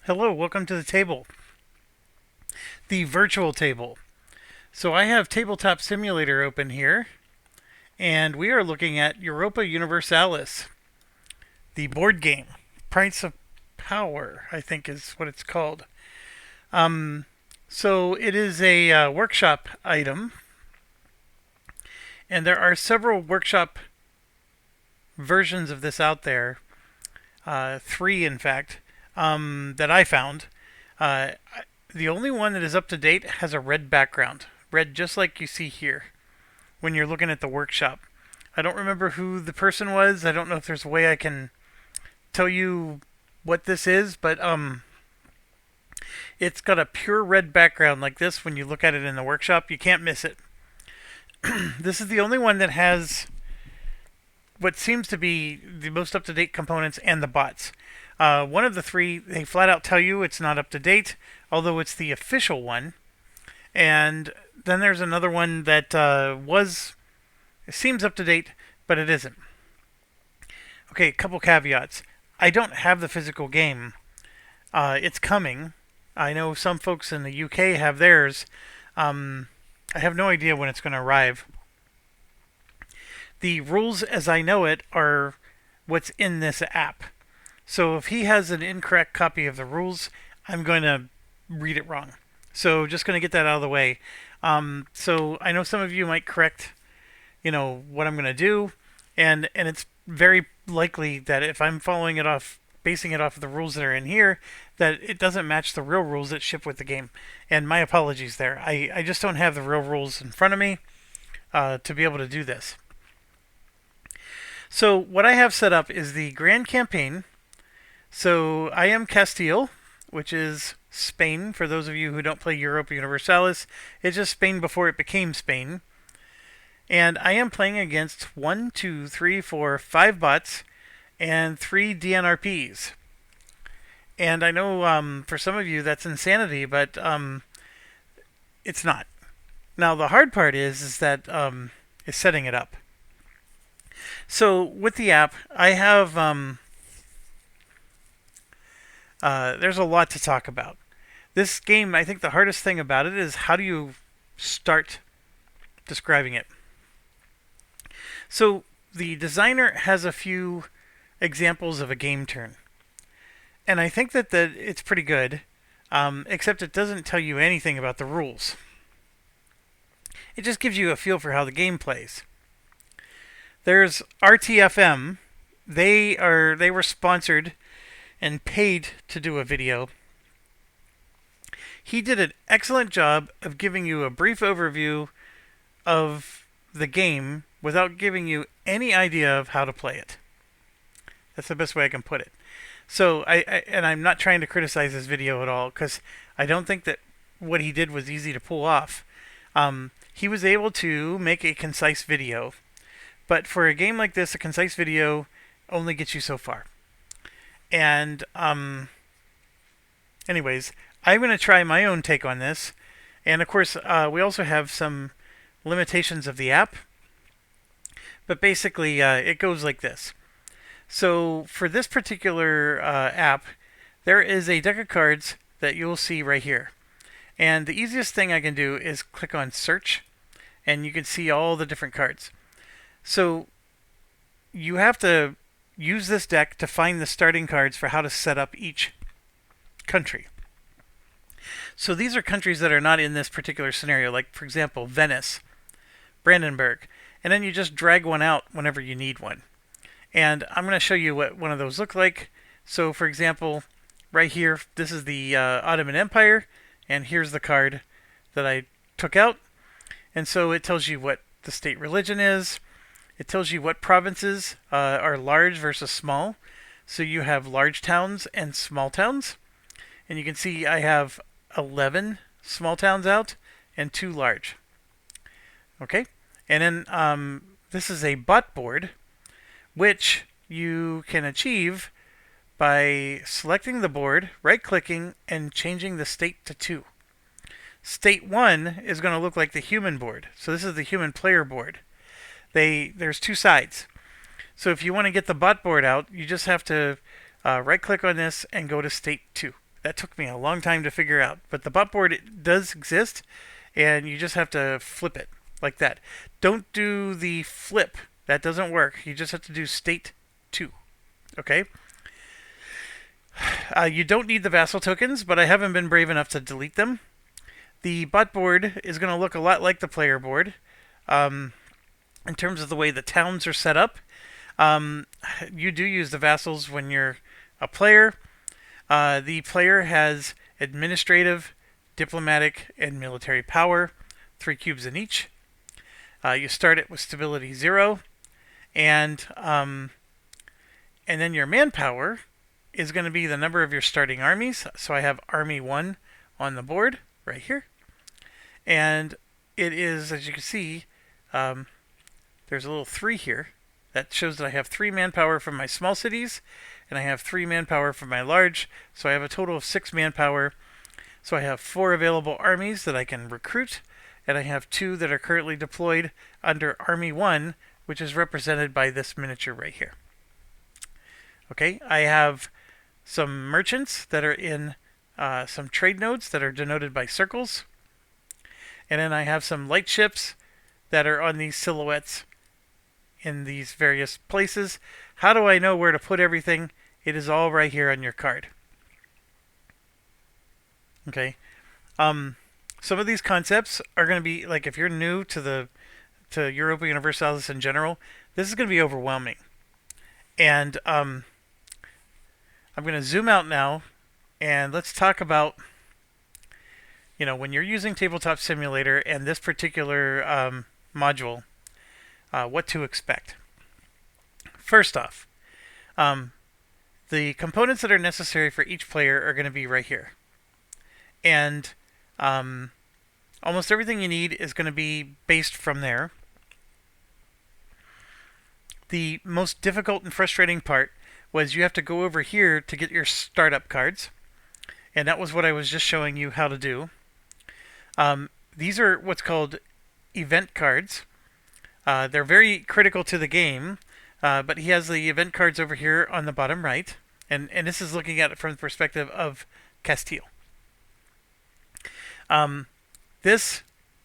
Hello, welcome to the table, the virtual table. So I have Tabletop Simulator open here, and we are looking at Europa Universalis, the board game. Price of Power, I think is what it's called. Um, so it is a workshop item, and there are several workshop versions of this out there. Three, in fact, that I found. Uh, the only one that is up to date has a red background, red just like you see here when you're looking at the workshop. I don't remember who the person was. I don't know if there's a way I can tell you what this is, but it's got a pure red background like this when you look at it in the workshop. You can't miss it. This is the only one that has what seems to be the most up to date components and the bots. One of the three, they flat out tell you it's not up to date, although it's the official one. And then there's another one that it seems up to date, but it isn't. Okay, a couple caveats. I don't have the physical game. It's coming. I know some folks in the UK have theirs. I have no idea when it's going to arrive. The rules as I know it are what's in this app. So if he has an incorrect copy of the rules, I'm going to read it wrong. So just going to get that out of the way. So I know some of you might correct, what I'm going to do, and it's very likely that if I'm following it off, basing it off of the rules that are in here, that it doesn't match the real rules that ship with the game. And my apologies there. I just don't have the real rules in front of me to be able to do this. So what I have set up is the Grand Campaign. So I am Castile, which is Spain. For those of you who don't play Europa Universalis, it's just Spain before it became Spain. And I am playing against 1, 2, 3, 4, 5 bots and 3 DNRPs. And I know for some of you that's insanity, but it's not. Now the hard part is that is setting it up. So with the app, I have there's a lot to talk about. This game, I think the hardest thing about it is how do you start describing it. So the designer has a few examples of a game turn, and I think that it's pretty good, except it doesn't tell you anything about the rules. It just gives you a feel for how the game plays. There's RTFM. They were sponsored and paid to do a video. He did an excellent job of giving you a brief overview of the game without giving you any idea of how to play it. That's the best way I can put it. So I'm not trying to criticize this video at all because I don't think that what he did was easy to pull off. He was able to make a concise video. But for a game like this, a concise video only gets you so far. And anyways, I'm going to try my own take on this. And of course, we also have some limitations of the app. But basically, it goes like this. So for this particular app, there is a deck of cards that you'll see right here. And the easiest thing I can do is click on search, and you can see all the different cards. So you have to use this deck to find the starting cards for how to set up each country. So these are countries that are not in this particular scenario, like for example, Venice, Brandenburg, and then you just drag one out whenever you need one. And I'm going to show you what one of those look like. So for example, right here, this is the Ottoman Empire, and here's the card that I took out. And so it tells you what the state religion is. It tells you what provinces are large versus small. So you have large towns and small towns. And you can see I have 11 small towns out and 2 large. Okay? And then this is a bot board, which you can achieve by selecting the board, right-clicking, and changing the state to 2. State 1 is going to look like the human board. So this is the human player board. There's 2 sides. So if you want to get the bot board out, you just have to right-click on this and go to State 2. That took me a long time to figure out, but the bot board does exist, and you just have to flip it like that. Don't do the flip. That doesn't work. You just have to do State 2. Okay? You don't need the vassal tokens, but I haven't been brave enough to delete them. The bot board is going to look a lot like the player board in terms of the way the towns are set up. You do use the vassals when you're a player. The player has administrative, diplomatic, and military power, 3 cubes in each. You start it with stability 0, and then your manpower is going to be the number of your starting armies. So I have Army 1 on the board right here, and it is, as you can see, there's a little 3 here. That shows that I have 3 manpower from my small cities, and I have 3 manpower from my large, so I have a total of 6 manpower. So I have 4 available armies that I can recruit, and I have 2 that are currently deployed under Army 1, which is represented by this miniature right here. Okay, I have some merchants that are in some trade nodes that are denoted by circles, and then I have some light ships that are on these silhouettes in these various places. How do I know where to put everything? It is all right here on your card. Okay. Some of these concepts are going to be, like, if you're new to Europa Universalis in general, this is going to be overwhelming. And I'm going to zoom out now, and let's talk about, when you're using Tabletop Simulator and this particular module, what to expect. First off, the components that are necessary for each player are going to be right here. And almost everything you need is going to be based from there. The most difficult and frustrating part was you have to go over here to get your startup cards. And that was what I was just showing you how to do. These are what's called event cards. They're very critical to the game, but he has the event cards over here on the bottom right. And this is looking at it from the perspective of Castile. This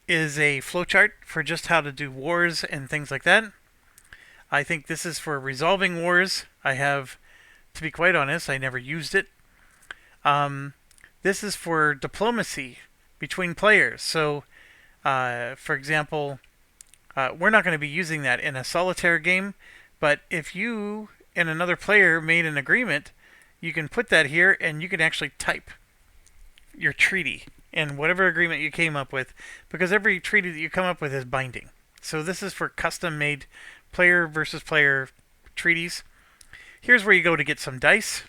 is a flowchart for just how to do wars and things like that. I think this is for resolving wars. I have, to be quite honest, I never used it. This is for diplomacy between players. So, for example, we're not going to be using that in a solitaire game, but if you and another player made an agreement, you can put that here and you can actually type your treaty and whatever agreement you came up with, because every treaty that you come up with is binding. So this is for custom-made player versus player treaties. Here's where you go to get some dice.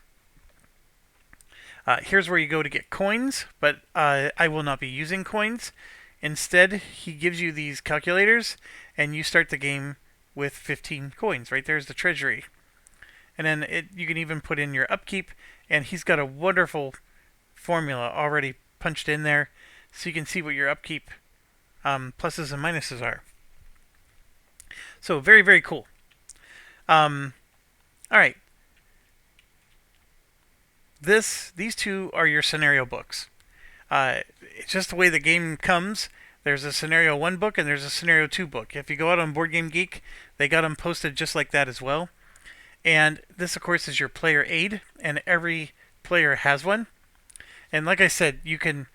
Here's where you go to get coins, but I will not be using coins. Instead, he gives you these calculators, and you start the game with 15 coins. Right there's the treasury. And then you can even put in your upkeep, and he's got a wonderful formula already punched in there, so you can see what your upkeep pluses and minuses are. So very, very cool. All right. These two are your scenario books. It's just the way the game comes. There's a Scenario 1 book and there's a Scenario 2 book. If you go out on Board Game Geek, they got them posted just like that as well. And this, of course, is your player aid, and every player has one. And like I said, you can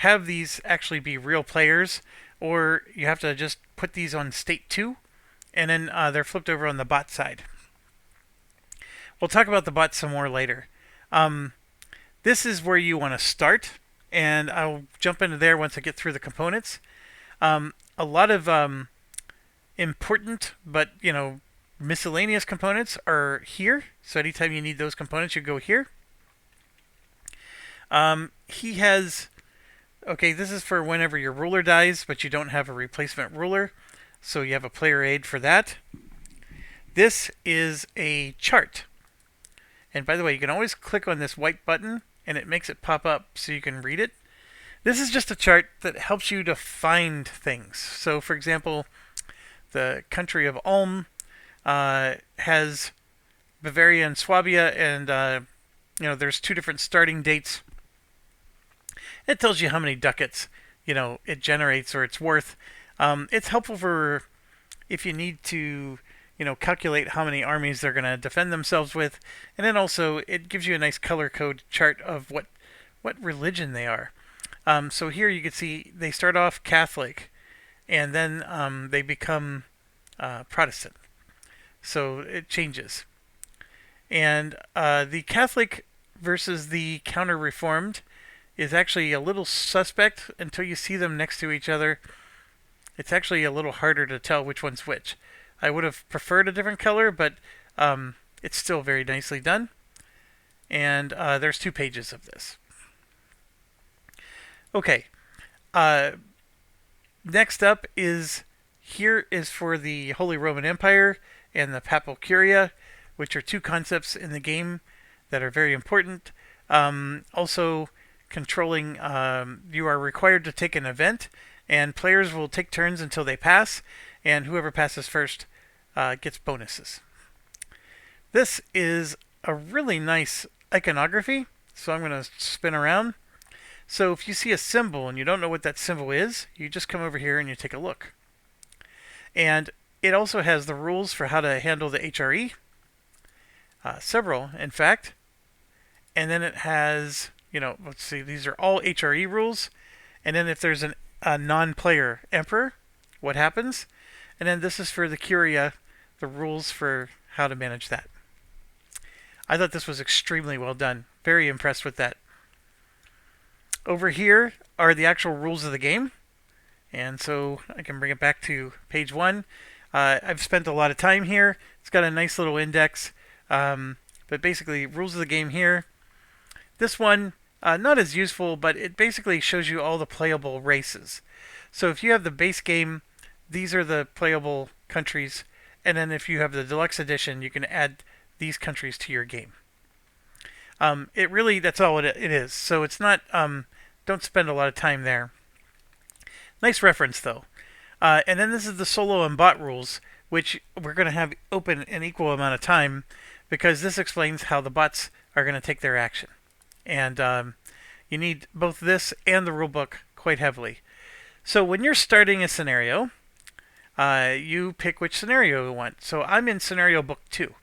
have these actually be real players, or you have to just put these on State 2, and then they're flipped over on the bot side. We'll talk about the bot some more later. This is where you want to start, and I'll jump into there once I get through the components. A lot of important, but miscellaneous components are here. So anytime you need those components, you go here. He has, this is for whenever your ruler dies, but you don't have a replacement ruler. So you have a player aid for that. This is a chart. And by the way, you can always click on this white button and it makes it pop up so you can read it. This is just a chart that helps you to find things. So for example, the country of Ulm has Bavaria and Swabia, and there's 2 different starting dates. It tells you how many ducats it generates or it's worth. It's helpful for if you need to calculate how many armies they're going to defend themselves with, and then also it gives you a nice color code chart of what religion they are. So here you can see they start off Catholic, and then they become Protestant. So it changes. And the Catholic versus the Counter-Reformed is actually a little suspect until you see them next to each other. It's actually a little harder to tell which one's which. I would have preferred a different color, but it's still very nicely done. And there's 2 pages of this. Okay. Next up is for the Holy Roman Empire and the Papal Curia, which are 2 concepts in the game that are very important. Also, controlling, you are required to take an event, and players will take turns until they pass, and whoever passes first gets bonuses. This is a really nice iconography, so I'm going to spin around. So if you see a symbol and you don't know what that symbol is, you just come over here and you take a look. And it also has the rules for how to handle the HRE, several, in fact. And then it has, let's see, these are all HRE rules. And then if there's a non-player emperor, what happens? And then this is for the Curia, the rules for how to manage that. I thought this was extremely well done. Very impressed with that. Over here are the actual rules of the game. And so I can bring it back to page 1. I've spent a lot of time here. It's got a nice little index. But basically, rules of the game here. This one, not as useful, but it basically shows you all the playable races. So if you have the base game, these are the playable countries. And then if you have the deluxe edition, you can add these countries to your game. It really, that's all it is. So it's not, don't spend a lot of time there. Nice reference, though. And then this is the solo and bot rules, which we're going to have open an equal amount of time, because this explains how the bots are going to take their action. And you need both this and the rulebook quite heavily. So when you're starting a scenario, you pick which scenario you want. So I'm in scenario book 2.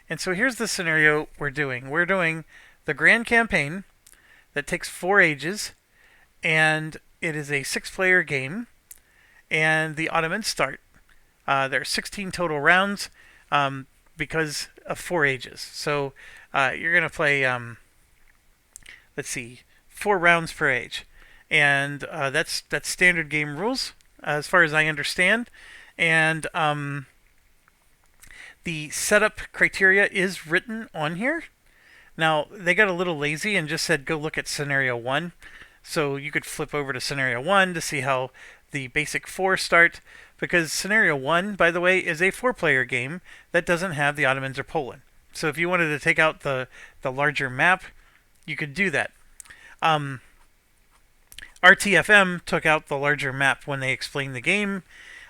And so here's the scenario we're doing. We're doing the Grand Campaign that takes 4 ages, and it is a 6-player game, and the Ottomans start. There are 16 total rounds because of 4 ages. So you're going to play, let's see, 4 rounds per age. And that's standard game rules, as far as I understand. And the setup criteria is written on here. Now, they got a little lazy and just said, go look at scenario 1. So you could flip over to scenario 1 to see how the basic 4 start. Because scenario 1, by the way, is a 4-player game that doesn't have the Ottomans or Poland. So if you wanted to take out the larger map, you could do that. RTFM took out the larger map when they explained the game.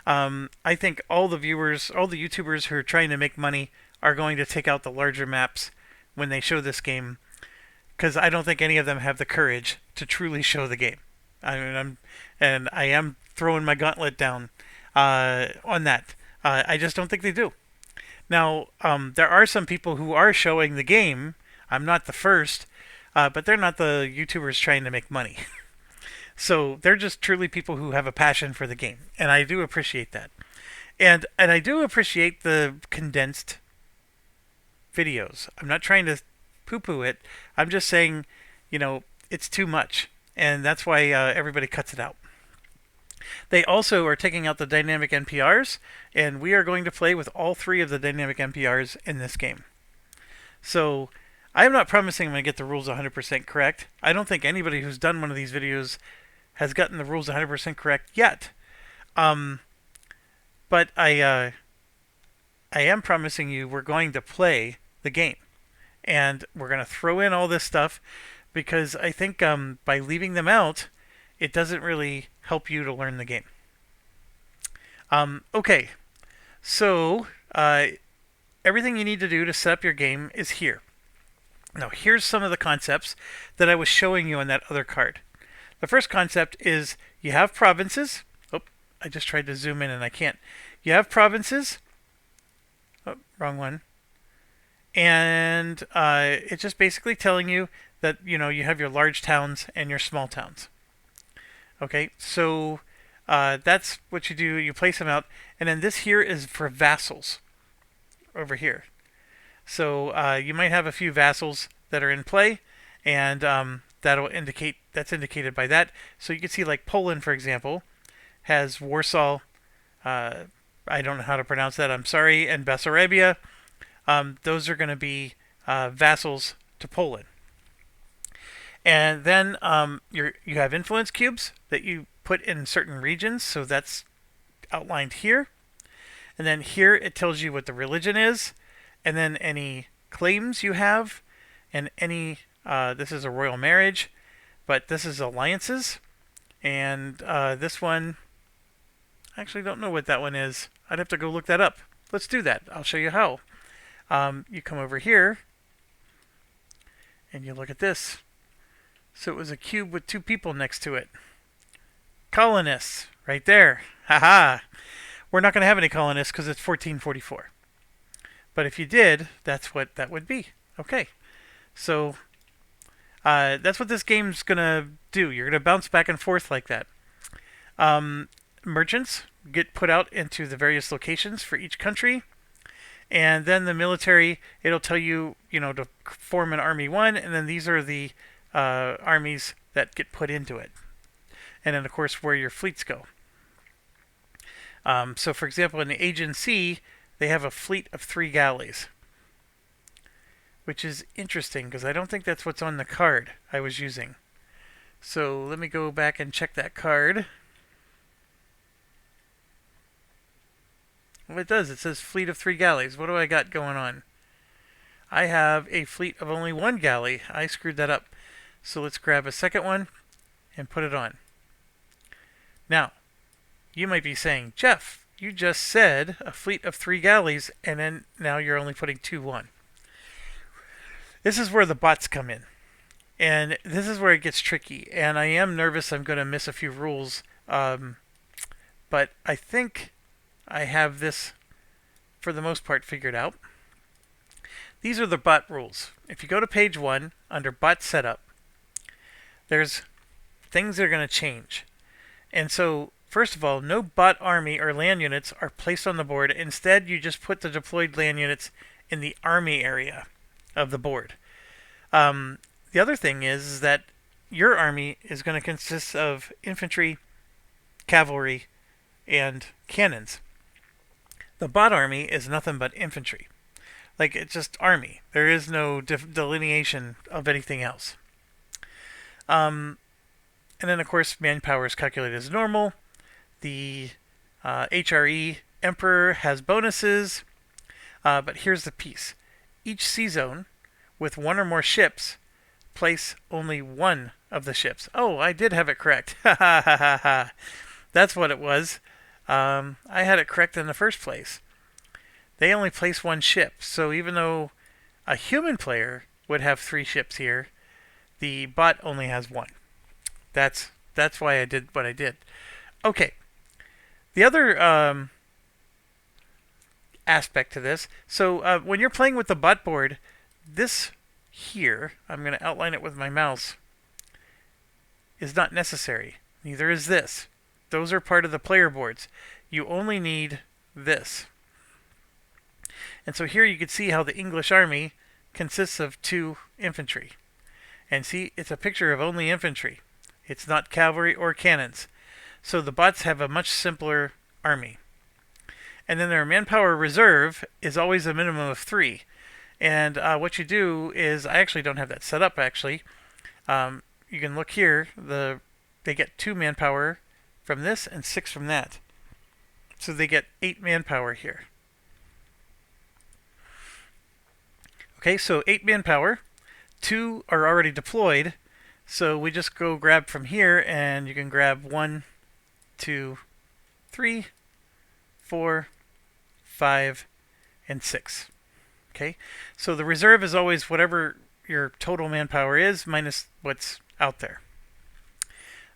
I think all the viewers, all the YouTubers who are trying to make money are going to take out the larger maps when they show this game, because I don't think any of them have the courage to truly show the game. I am throwing my gauntlet down on that. I just don't think they do. Now, there are some people who are showing the game. I'm not the first, but they're not the YouTubers trying to make money. So they're just truly people who have a passion for the game, and I do appreciate that. And I do appreciate the condensed videos. I'm not trying to poo-poo it. I'm just saying, it's too much, and that's why everybody cuts it out. They also are taking out the dynamic NPRs, and we are going to play with all 3 of the dynamic NPRs in this game. So I'm not promising I'm going to get the rules 100% correct. I don't think anybody who's done one of these videos has gotten the rules 100% correct yet. But I am promising you we're going to play the game. And we're going to throw in all this stuff, because I think by leaving them out, it doesn't really help you to learn the game. Okay, so everything you need to do to set up your game is here. Now, here's some of the concepts that I was showing you on that other card. The first concept is you have provinces. Oh, I just tried to zoom in and I can't. You have provinces. Oh, wrong one. And it's just basically telling you that, you know, you have your large towns and your small towns. Okay, so that's what you do. You place them out. And then this here is for vassals over here. So you might have a few vassals that are in play, and that'll indicate, that's indicated by that. So you can see like Poland, for example, has Warsaw. I don't know how to pronounce that. I'm sorry. And Bessarabia. Those are going to be vassals to Poland. And then you have influence cubes that you put in certain regions. So that's outlined here. And then here it tells you what the religion is. And then any claims you have. And any, this is a royal marriage. But this is alliances. And this one, I actually don't know what that one is. I'd have to go look that up. Let's do that. I'll show you how. You come over here. And you look at this. So it was a cube with two people next to it. Colonists, right there. Haha. We're not going to have any colonists because it's 1444. But if you did, that's what that would be. Okay. So that's what this game's going to do. You're going to bounce back and forth like that. Merchants get put out into the various locations for each country. And then the military, it'll tell you, you know, to form an army 1. And then these are the armies that get put into it. And then, of course, where your fleets go. So, for example, in the Aegean Sea, they have a fleet of 3 galleys. Which is interesting, because I don't think that's what's on the card I was using. So, let me go back and check that card. Well, it does. It says fleet of 3 galleys. What do I got going on? I have a fleet of only 1 galley. I screwed that up. So let's grab a second one and put it on. Now, you might be saying, Jeff, you just said a fleet of 3 galleys, and then now you're only putting 2 on. This is where the bots come in. And this is where it gets tricky. And I am nervous I'm going to miss a few rules. But I think I have this, for the most part, figured out. These are the bot rules. If you go to page 1, under bot setup, there's things that are going to change. And so, first of all, no bot army or land units are placed on the board. Instead, you just put the deployed land units in the army area of the board. The other thing is that your army is going to consist of infantry, cavalry, and cannons. The bot army is nothing but infantry. Like, it's just army. There is no delineation of anything else. And then, of course, manpower is calculated as normal. The HRE Emperor has bonuses. But here's the piece. Each sea zone with 1 or more ships, place only 1 of the ships. Oh, I did have it correct. Ha ha ha ha ha. That's what it was. I had it correct in the first place. They only place 1 ship. So even though a human player would have 3 ships here, the bot only has 1. That's why I did what I did. Okay. The other aspect to this, so when you're playing with the bot board, this here, I'm going to outline it with my mouse, is not necessary. Neither is this. Those are part of the player boards. You only need this. And so here you can see how the English army consists of 2 infantry. And see, it's a picture of only infantry. It's not cavalry or cannons. So the bots have a much simpler army. And then their manpower reserve is always a minimum of 3. And what you do is, I actually don't have that set up actually. You can look here, they get 2 manpower from this and 6 from that. So they get 8 manpower here. Okay, so 8 manpower. 2 are already deployed. So we just go grab from here, and you can grab 1, 2, 3, 4, 5, and 6. Okay, so the reserve is always whatever your total manpower is minus what's out there.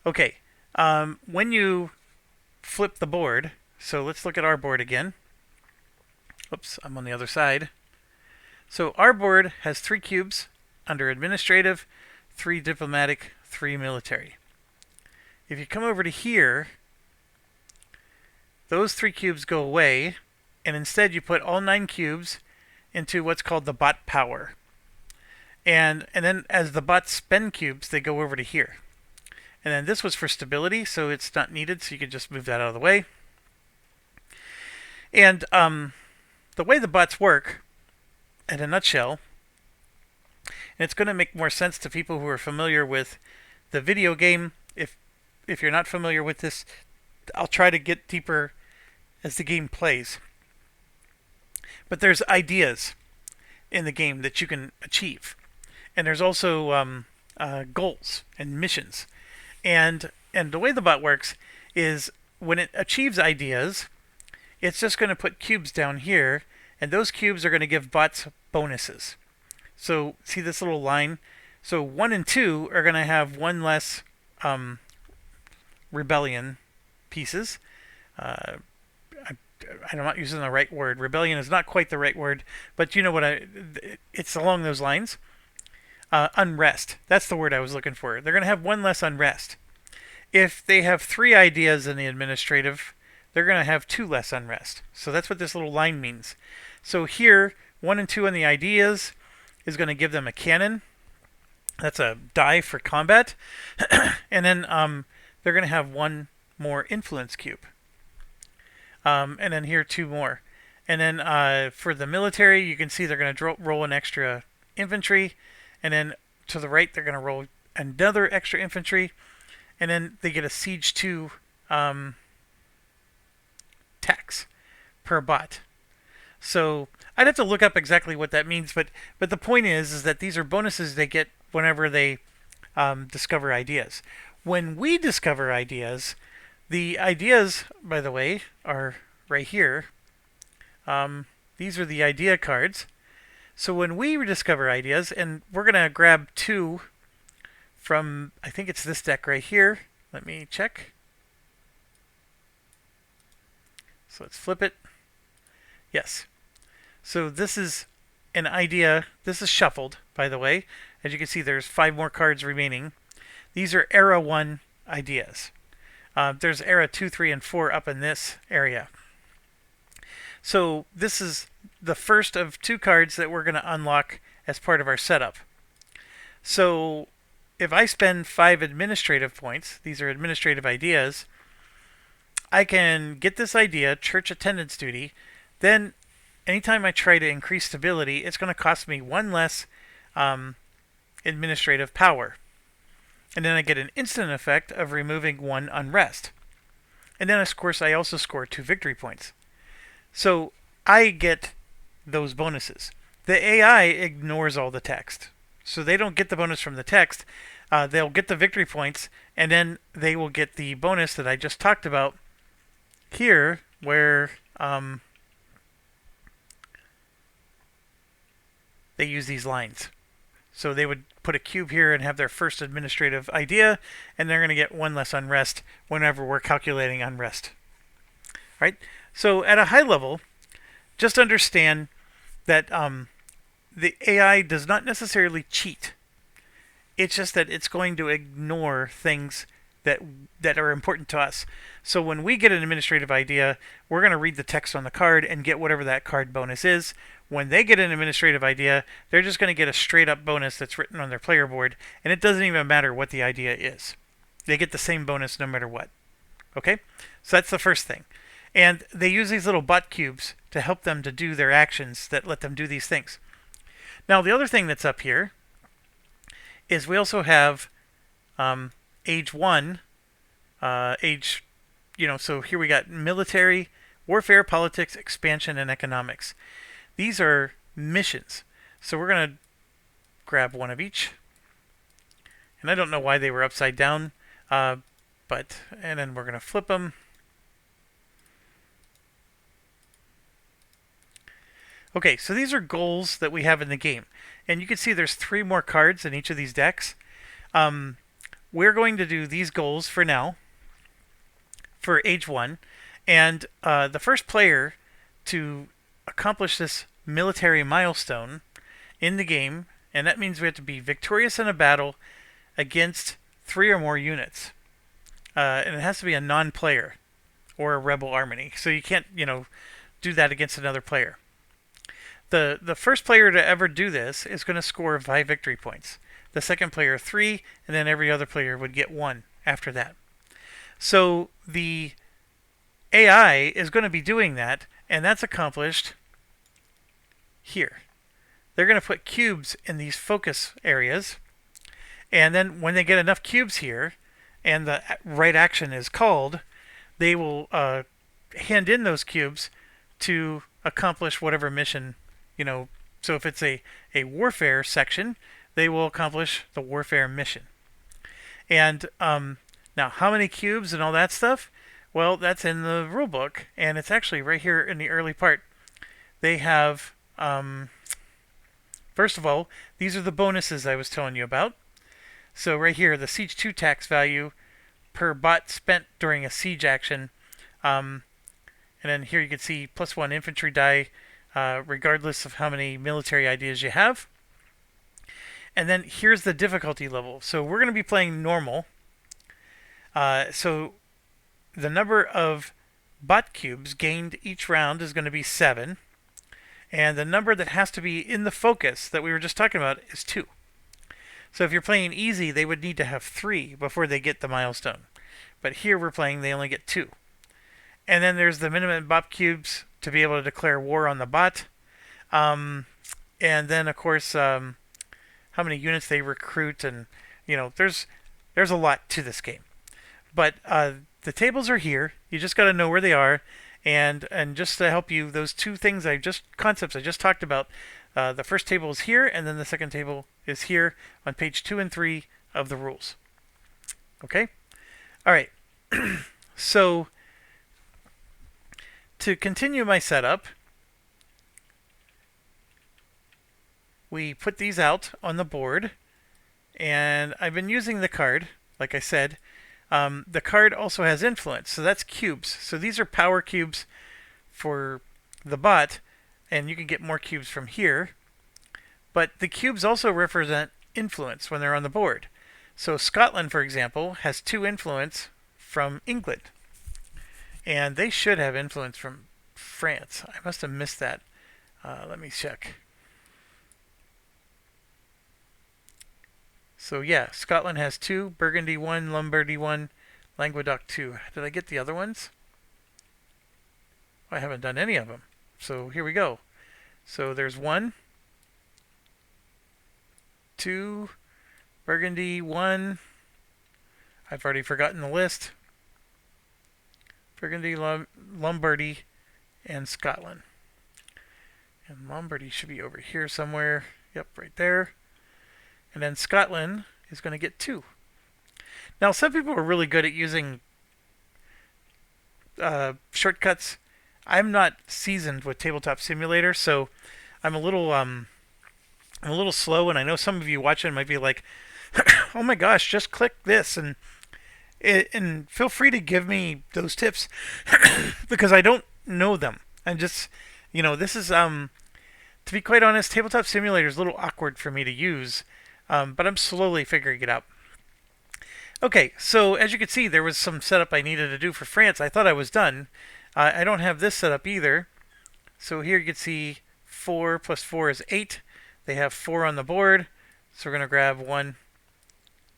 Okay, when you flip the board, so let's look at our board again. Oops, I'm on the other side. So our board has 3 cubes under administrative, 3 diplomatic, 3 military. If you come over to here, those 3 cubes go away, and instead you put all 9 cubes into what's called the bot power. And then as the bots spend cubes, they go over to here. And then this was for stability, so it's not needed, so you can just move that out of the way. And the way the bots work, in a nutshell, and it's going to make more sense to people who are familiar with the video game. If you're not familiar with this, I'll try to get deeper as the game plays. But there's ideas in the game that you can achieve. And there's also goals and missions. And the way the bot works is when it achieves ideas, it's just going to put cubes down here, and those cubes are going to give bots bonuses. So see this little line? So 1 and 2 are going to have 1 less rebellion pieces. I'm not using the right word. Rebellion is not quite the right word, but you know what it's along those lines. Unrest. That's the word I was looking for. They're going to have 1 less unrest. If they have 3 ideas in the administrative, they're going to have 2 less unrest. So that's what this little line means. So here, 1 and 2 on the ideas is going to give them a cannon. That's a die for combat. And then they're going to have 1 more influence cube. And then here 2 more. And then for the military, you can see they're going to roll an extra infantry. And then to the right, they're going to roll another extra infantry. And then they get a siege 2 tax per bot. So I'd have to look up exactly what that means, but the point is that these are bonuses they get whenever they discover ideas. When we discover ideas, the ideas, by the way, are right here. These are the idea cards. So when we discover ideas, and we're going to grab 2 from, I think it's this deck right here. Let me check. So let's flip it. Yes. So this is an idea. This is shuffled, by the way. As you can see, there's 5 more cards remaining. These are Era 1 ideas. There's Era 2, 3, and 4 up in this area. So this is the first of 2 cards that we're going to unlock as part of our setup. So if I spend 5 administrative points, these are administrative ideas, I can get this idea, church attendance duty. Then anytime I try to increase stability, it's going to cost me 1 less administrative power. And then I get an instant effect of removing 1 unrest. And then, of course, I also score 2 victory points. So I get those bonuses. The AI ignores all the text. So they don't get the bonus from the text. They'll get the victory points, and then they will get the bonus that I just talked about here, where they use these lines. So they would put a cube here and have their first administrative idea, and they're going to get 1 less unrest whenever we're calculating unrest. All right? So at a high level, just understand that the AI does not necessarily cheat. It's just that it's going to ignore things that are important to us. So when we get an administrative idea, we're going to read the text on the card and get whatever that card bonus is. When they get an administrative idea, they're just going to get a straight up bonus that's written on their player board, and it doesn't even matter what the idea is. They get the same bonus no matter what. Okay? So that's the first thing. And they use these little bot cubes to help them to do their actions that let them do these things. Now the other thing that's up here is we also have age 1, so here we got military, warfare, politics, expansion, and economics. These are missions. So we're going to grab 1 of each. And I don't know why they were upside down, and then we're going to flip them. Okay, so these are goals that we have in the game. And you can see there's 3 more cards in each of these decks. We're going to do these goals for now, for Age 1. And the first player to accomplish this military milestone in the game, and that means we have to be victorious in a battle against 3 or more units. And it has to be a non-player or a rebel army. So you can't, do that against another player. The first player to ever do this is going to score 5 victory points. The second player 3, and then every other player would get 1 after that. So the AI is going to be doing that, and that's accomplished here. They're going to put cubes in these focus areas, and then when they get enough cubes here, and the right action is called, they will hand in those cubes to accomplish whatever mission, So if it's a warfare section, they will accomplish the warfare mission. And now, how many cubes and all that stuff? Well, that's in the rulebook, and it's actually right here in the early part. They have, first of all, these are the bonuses I was telling you about. So right here, the Siege 2 tax value per bot spent during a siege action. And then here you can see +1 infantry die, regardless of how many military ideas you have. And then here's the difficulty level. So we're going to be playing normal. So the number of bot cubes gained each round is going to be 7. And the number that has to be in the focus that we were just talking about is 2. So if you're playing easy, they would need to have 3 before they get the milestone. But here we're playing, they only get 2. And then there's the minimum bot cubes to be able to declare war on the bot. And then, of course, how many units they recruit. And, there's a lot to this game. But the tables are here. You just got to know where they are. And just to help you, those 2 concepts I just talked about, the first table is here, and then the second table is here on page 2 and 3 of the rules. Okay? All right. So to continue my setup, we put these out on the board, and I've been using the card, like I said. The card also has influence, so that's cubes. So these are power cubes for the bot, and you can get more cubes from here. But the cubes also represent influence when they're on the board. So Scotland, for example, has 2 influence from England. And they should have influence from France. I must have missed that. Let me check. So yeah, Scotland has 2, Burgundy 1, Lombardy 1, Languedoc 2. Did I get the other ones? I haven't done any of them. So here we go. So there's 1, 2, Burgundy 1. I've already forgotten the list. Burgundy, Lombardy, and Scotland. And Lombardy should be over here somewhere. Yep, right there. And then Scotland is going to get 2. Now, some people are really good at using shortcuts. I'm not seasoned with Tabletop Simulator, so I'm a little slow, and I know some of you watching might be like, "Oh my gosh, just click this," and feel free to give me those tips because I don't know them. I'm just, this is to be quite honest, Tabletop Simulator is a little awkward for me to use, but I'm slowly figuring it out. Okay, so as you can see, there was some setup I needed to do for France. I thought I was done. I don't have this set up either. So here you can see 4 plus 4 is 8. They have 4 on the board. So we're going to grab 1,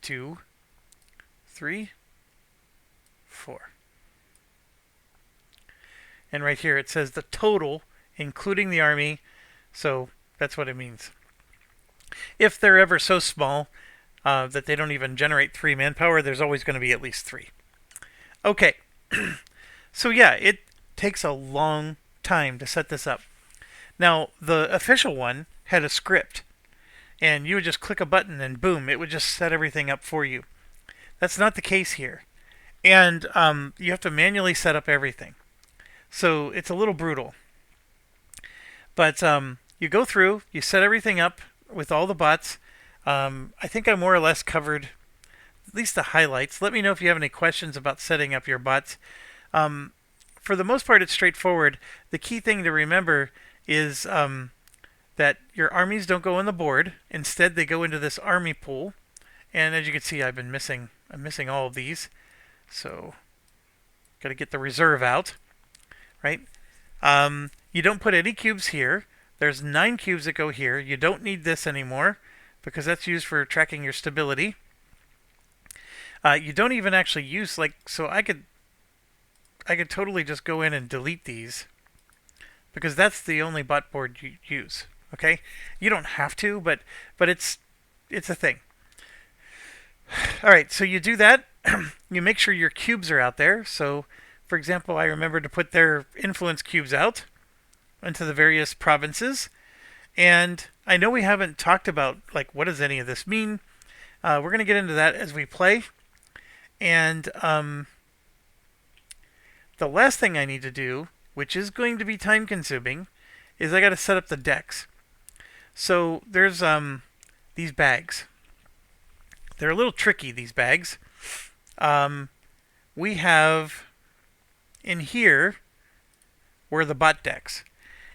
2, 3, 4. And right here it says the total, including the army. So that's what it means. If they're ever so small that they don't even generate 3 manpower, there's always going to be at least 3. Okay. So yeah, it takes a long time to set this up. Now, the official one had a script, and you would just click a button and boom, it would just set everything up for you. That's not the case here. And you have to manually set up everything. So it's a little brutal. But you go through, you set everything up with all the bots. I think I more or less covered at least the highlights. Let me know if you have any questions about setting up your bots. For the most part, it's straightforward. The key thing to remember is that your armies don't go on the board. Instead, they go into this army pool. And as you can see, I'm missing all of these. So, got to get the reserve out, right? You don't put any cubes here. There's 9 cubes that go here. You don't need this anymore because that's used for tracking your stability. You don't even actually use, so I could totally just go in and delete these because that's the only bot board you use. Okay, you don't have to, but it's a thing. All right, so you do that. You make sure your cubes are out there. So, for example, I remember to put their influence cubes out into the various provinces. And I know we haven't talked about what does any of this mean. We're going to get into that as we play. And the last thing I need to do, which is going to be time consuming, is I got to set up the decks. So there's these bags. They're a little tricky, these bags. We have in here were the bot decks.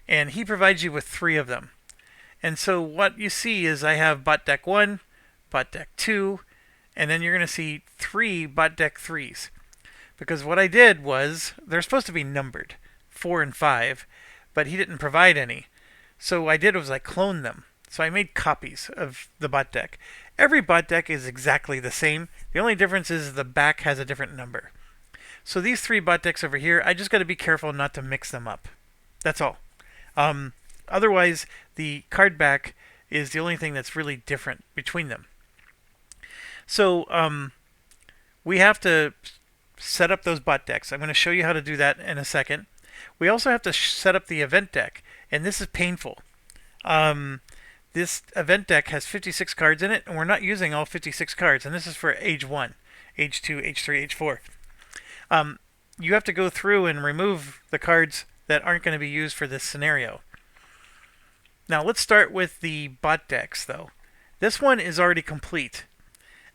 And he provides you with 3 of them. And so what you see is I have bot deck 1, bot deck 2, and then you're going to see 3 bot deck 3s. Because what I did was, they're supposed to be numbered, 4 and 5, but he didn't provide any. So what I did was I cloned them. So I made copies of the bot deck. Every bot deck is exactly the same. The only difference is the back has a different number. So these 3 bot decks over here, I just got to be careful not to mix them up. That's all. Otherwise, the card back is the only thing that's really different between them. So we have to set up those bot decks. I'm going to show you how to do that in a second. We also have to set up the event deck, and this is painful. This event deck has 56 cards in it, and we're not using all 56 cards, and this is for Age 1, Age 2, Age 3, Age 4. You have to go through and remove the cards that aren't going to be used for this scenario. Now let's start with the bot decks, though. This one is already complete,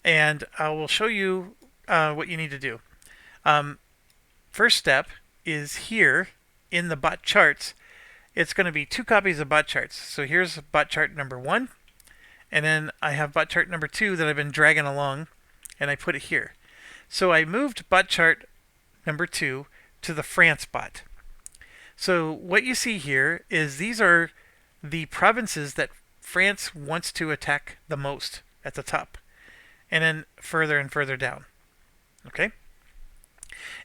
and I will show you what you need to do. First step is here in the bot charts. It's going to be 2 copies of bot charts. So here's bot chart number 1, and then I have bot chart number 2 that I've been dragging along, and I put it here. So I moved bot chart number 2 to the France bot. So what you see here is these are the provinces that France wants to attack the most at the top, and then further and further down. Okay?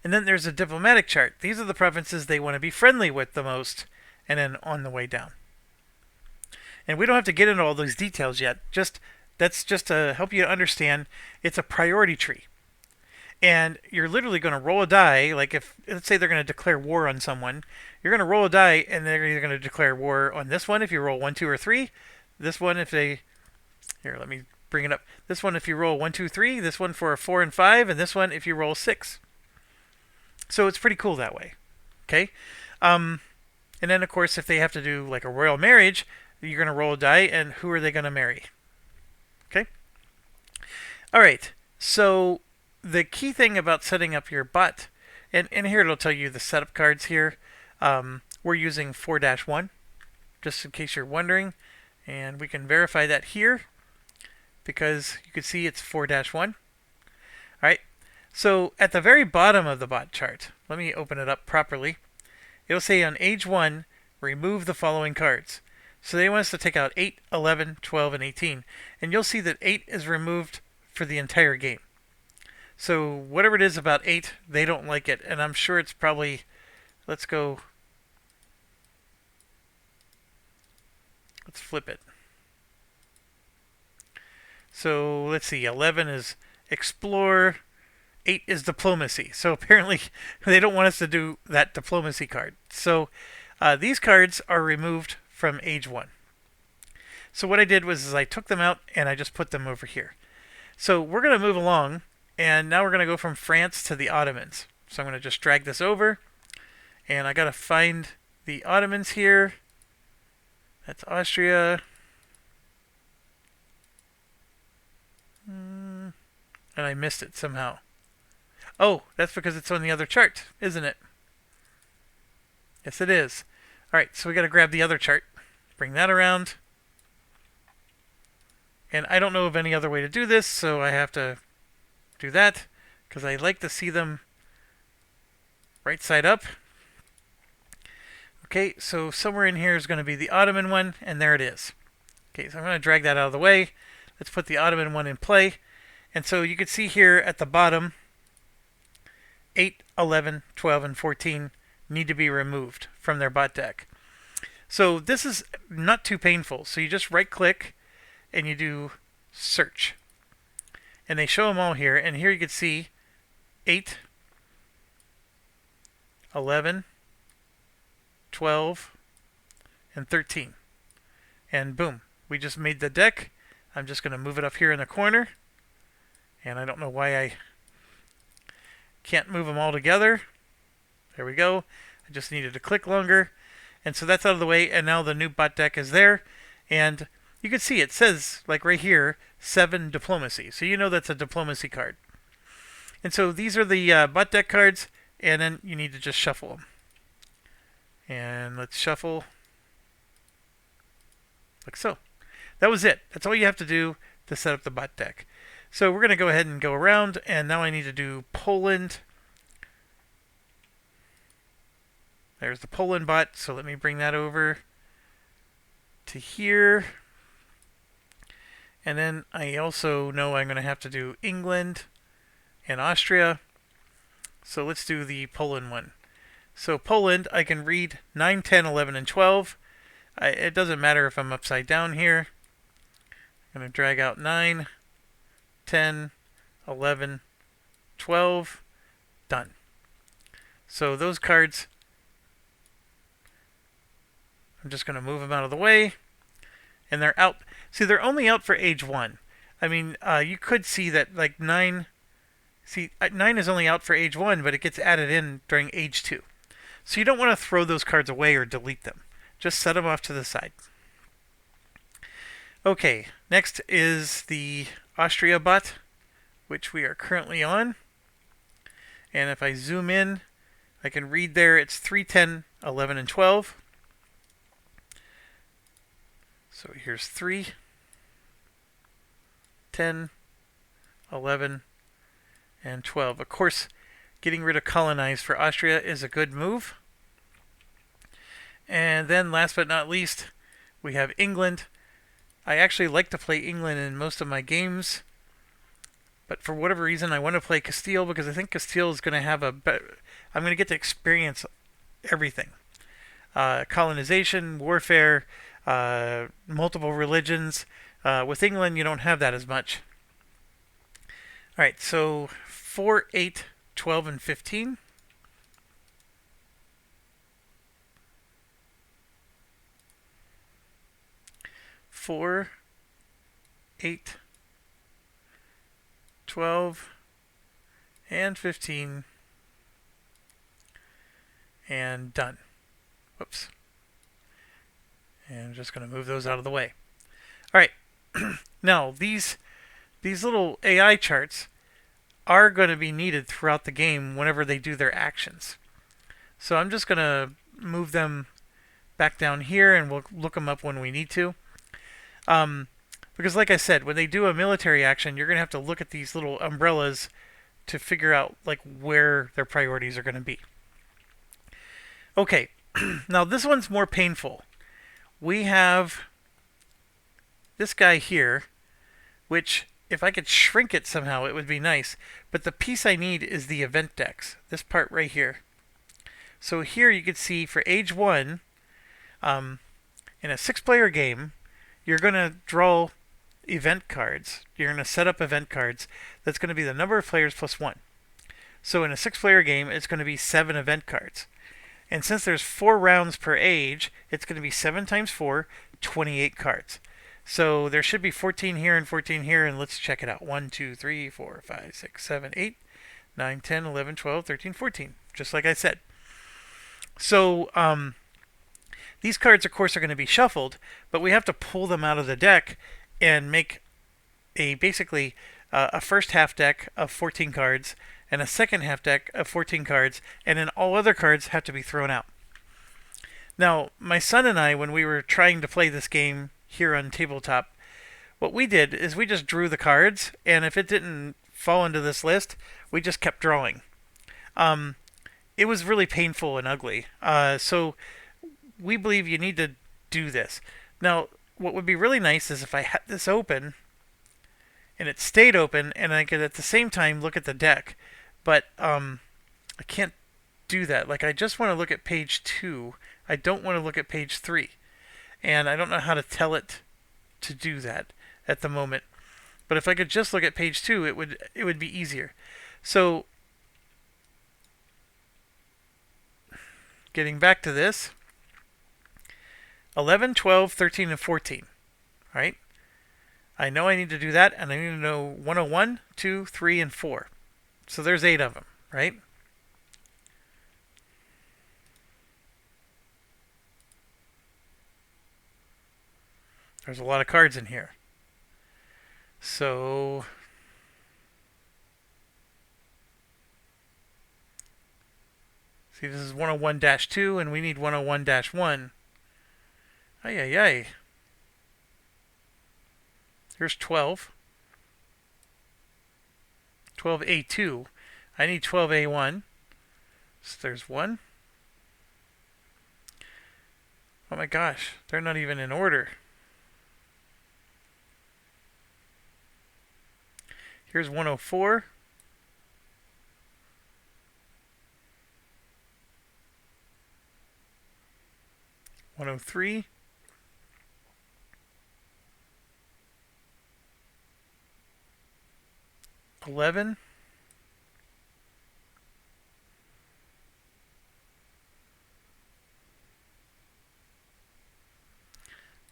And then there's a diplomatic chart. These are the provinces they want to be friendly with the most, and then on the way down. And we don't have to get into all those details yet. That's just to help you understand it's a priority tree. And you're literally going to roll a die, if, let's say they're going to declare war on someone, you're going to roll a die and they're either going to declare war on this one if you roll 1, 2, or 3. This one if they, here, let me bring it up. This one if you roll 1, 2, 3. This one for a 4 and 5. And this one if you roll 6. So it's pretty cool that way. Okay? And then, of course, if they have to do a royal marriage, you're going to roll a die, and who are they going to marry? Okay? All right. So the key thing about setting up your bot, and here it'll tell you the setup cards here. We're using 4-1, just in case you're wondering. And we can verify that here, because you can see it's 4-1. All right. So at the very bottom of the bot chart, let me open it up properly. It'll say on Age 1, remove the following cards. So they want us to take out 8, 11, 12, and 18. And you'll see that 8 is removed for the entire game. So whatever it is about 8, they don't like it. And I'm sure it's probably, let's flip it. So let's see, 11 is explore, 8 is diplomacy. So apparently they don't want us to do that diplomacy card. So these cards are removed from Age 1. So what I did was I took them out and I just put them over here. So we're going to move along, and now we're going to go from France to the Ottomans. So I'm going to just drag this over, and I got to find the Ottomans here. That's Austria. And I missed it somehow. Oh, that's because it's on the other chart, isn't it? Yes, it is. Alright, so we got to grab the other chart. Bring that around. And I don't know of any other way to do this, so I have to do that. Because I like to see them right side up. Okay, so somewhere in here is going to be the Ottoman one, and there it is. Okay, so I'm going to drag that out of the way. Let's put the Ottoman one in play. And so you can see here at the bottom, 8, 11, 12, and 14 need to be removed from their bot deck. So this is not too painful. So you just right click and you do search. And they show them all here. And here you can see 8, 11, 12, and 13. And boom, we just made the deck. I'm just going to move it up here in the corner. And I don't know why I can't move them all together. There we go. I just needed to click longer. And so that's out of the way. And now the new bot deck is there. And you can see it says, like right here, 7 diplomacy. So you know that's a diplomacy card. And so these are the bot deck cards. And then you need to just shuffle them. And let's shuffle. Like so. That was it. That's all you have to do to set up the bot deck. So we're going to go ahead and go around, and now I need to do Poland. There's the Poland bot, so let me bring that over to here. And then I also know I'm going to have to do England and Austria. So let's do the Poland one. So Poland, I can read 9, 10, 11, and 12. It doesn't matter if I'm upside down here. I'm going to drag out 9, 10, 11, 12, done. So those cards, I'm just going to move them out of the way, and they're out. See, they're only out for age 1. I mean, you could see that like 9, see, 9 is only out for age 1, but it gets added in during age 2. So you don't want to throw those cards away or delete them. Just set them off to the side. Okay, next is the Austria bot, which we are currently on. And if I zoom in, I can read there it's 3, 10, 11, and 12. So here's 3, 10, 11, and 12. Of course, getting rid of colonize for Austria is a good move. And then last but not least, we have England. I actually like to play England in most of my games, but for whatever reason I want to play Castile because I think Castile is going to have I'm going to get to experience everything. Colonization, warfare, multiple religions. With England you don't have that as much. Alright, so 4, 8, 12, and 15. 4, 8, 12, and 15, and done. Whoops. And I'm just going to move those out of the way. All right. Now, these little AI charts are going to be needed throughout the game whenever they do their actions. So I'm just going to move them back down here, and we'll look them up when we need to. Because like I said, when they do a military action, you're going to have to look at these little umbrellas to figure out like where their priorities are going to be. Okay, now this one's more painful. We have this guy here, which if I could shrink it somehow, it would be nice. But the piece I need is the event decks, this part right here. So here you can see for age 1, in a 6-player game, you're going to draw event cards. You're going to set up event cards. That's going to be the number of players plus 1. So in a 6-player game, it's going to be 7 event cards. And since there's 4 rounds per age, it's going to be 7 times 4, 28 cards. So there should be 14 here and 14 here, and let's check it out. 1, 2, 3, 4, 5, 6, 7, 8, 9, 10, 11, 12, 13, 14. Just like I said. So, These cards, of course, are going to be shuffled, but we have to pull them out of the deck and make basically a first half deck of 14 cards and a second half deck of 14 cards, and then all other cards have to be thrown out. Now, my son and I, when we were trying to play this game here on tabletop, what we did is we just drew the cards, and if it didn't fall into this list, we just kept drawing. It was really painful and ugly. So we believe you need to do this. Now, what would be really nice is if I had this open, and it stayed open, and I could at the same time look at the deck. But I can't do that. Like, I just want to look at page 2. I don't want to look at page 3. And I don't know how to tell it to do that at the moment. But if I could just look at page 2, it would be easier. So, getting back to this, 11, 12, 13, and 14. All right? I know I need to do that, and I need to know 101, 2, 3, and 4. So there's 8 of them, right? There's a lot of cards in here. So see, this is 101-2, and we need 101-1. Ay, ay, ay. Here's 12. 12A2. I need 12A1. So there's 1. Oh my gosh, they're not even in order. Here's 104. (103). 11.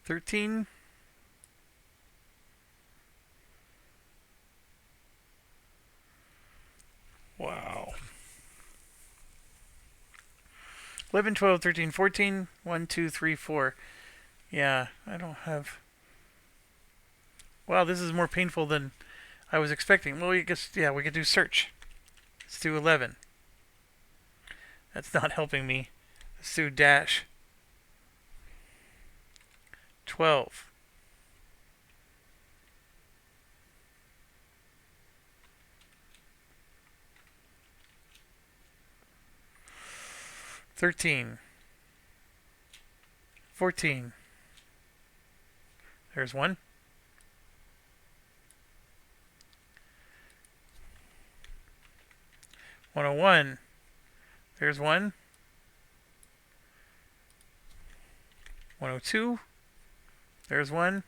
13. 11, 12, 13, 14. 1, 2, 3, 4. Yeah, I don't have... Wow, this is more painful than I was expecting. Well, I guess, yeah, we could do search. Let's do 11. That's not helping me. Let's do dash. 12. 13. 14. There's 1. 101. There's 1. 102. There's 1.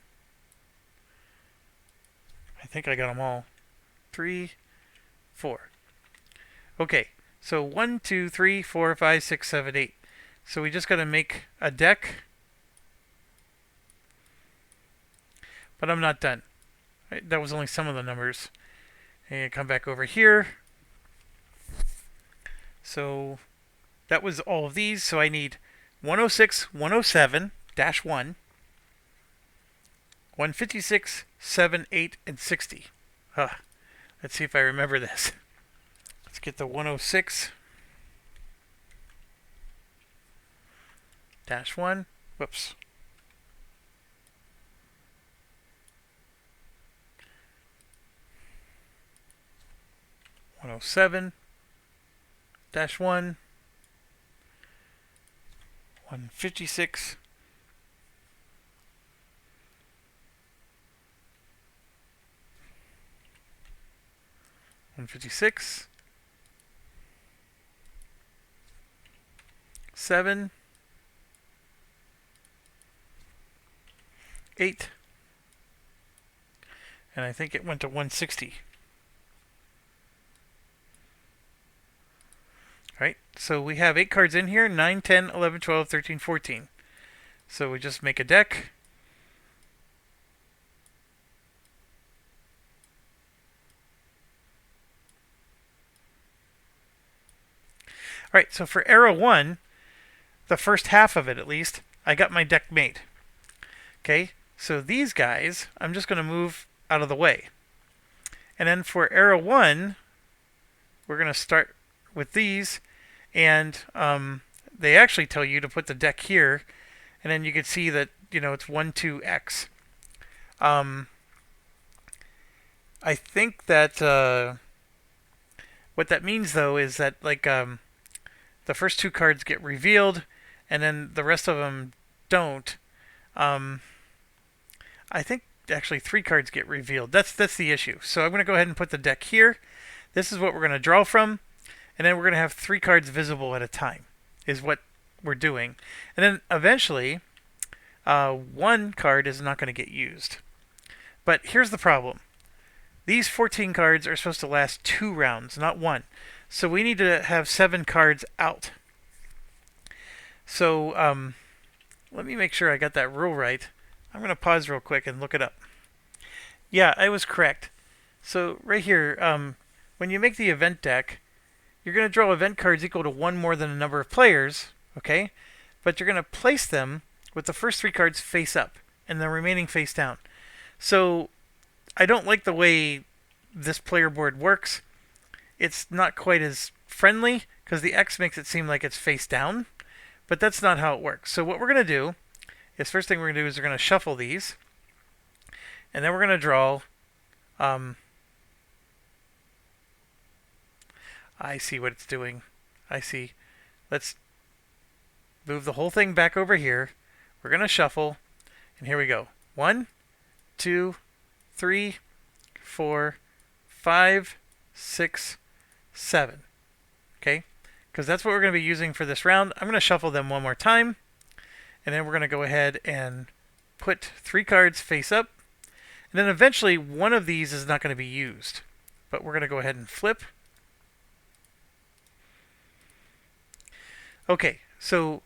I think I got them all. 3, 4. Okay, so 1, 2, 3, 4, 5, 6, 7, 8. So we just got to make a deck. But I'm not done. That was only some of the numbers. And come back over here. So that was all of these. So I need 106, 107-1, 156, 7, 8, and 60. Let's see if I remember this. Let's get the 106 -1. Whoops. -107-1, 156, 156, 7, 8, and I think it went to 160. Right, so we have 8 cards in here, 9, 10, 11, 12, 13, 14. So we just make a deck. Alright, so for arrow 1, the first half of it at least, I got my deck made. Okay, so these guys, I'm just going to move out of the way. And then for era 1, we're going to start with these, and they actually tell you to put the deck here, and then you can see that, it's 1, 2, X. I think that what that means, though, is that the first 2 cards get revealed, and then the rest of them don't. I think actually 3 cards get revealed. That's the issue. So I'm going to go ahead and put the deck here. This is what we're going to draw from, and then we're going to have 3 cards visible at a time, is what we're doing. And then eventually, 1 card is not going to get used. But here's the problem. These 14 cards are supposed to last 2 rounds, not 1. So we need to have 7 cards out. So let me make sure I got that rule right. I'm going to pause real quick and look it up. Yeah, I was correct. So right here, when you make the event deck, you're going to draw event cards equal to 1 more than the number of players, okay? But you're going to place them with the first 3 cards face up and the remaining face down. So I don't like the way this player board works. It's not quite as friendly because the X makes it seem like it's face down, but that's not how it works. So what we're going to do is, first thing we're going to do is we're going to shuffle these, and then we're going to draw. I see what it's doing. I see. Let's move the whole thing back over here. We're going to shuffle, and here we go. 1, 2, 3, 4, 5, 6, 7. Okay? Because that's what we're going to be using for this round. I'm going to shuffle them one more time. And then we're going to go ahead and put 3 cards face up. And then eventually one of these is not going to be used. But we're going to go ahead and flip. Okay, so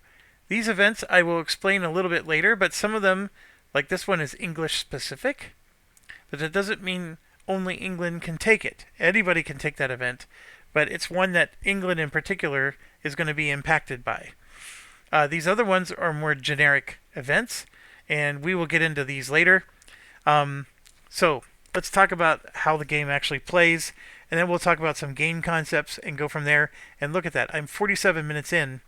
these events I will explain a little bit later, but some of them, like this one, is English specific. But that doesn't mean only England can take it. Anybody can take that event, but it's one that England in particular is going to be impacted by. These other ones are more generic events, and we will get into these later. So let's talk about how the game actually plays, and then we'll talk about some game concepts and go from there. And look at that. I'm 47 minutes in,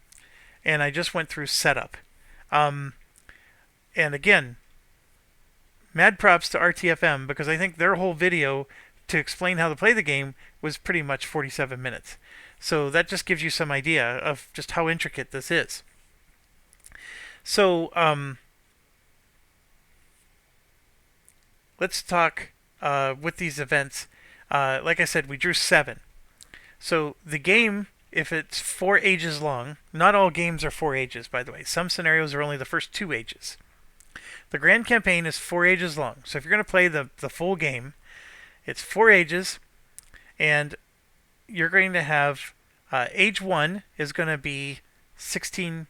and I just went through setup. And again, mad props to RTFM, because I think their whole video to explain how to play the game was pretty much 47 minutes. So that just gives you some idea of just how intricate this is. So let's talk with these events. Like I said, we drew 7. So the game, if it's 4 ages long, not all games are 4 ages, by the way. Some scenarios are only the first 2 ages. The grand campaign is 4 ages long. So if you're going to play the full game, it's 4 ages, and you're going to have age 1 is going to be 16.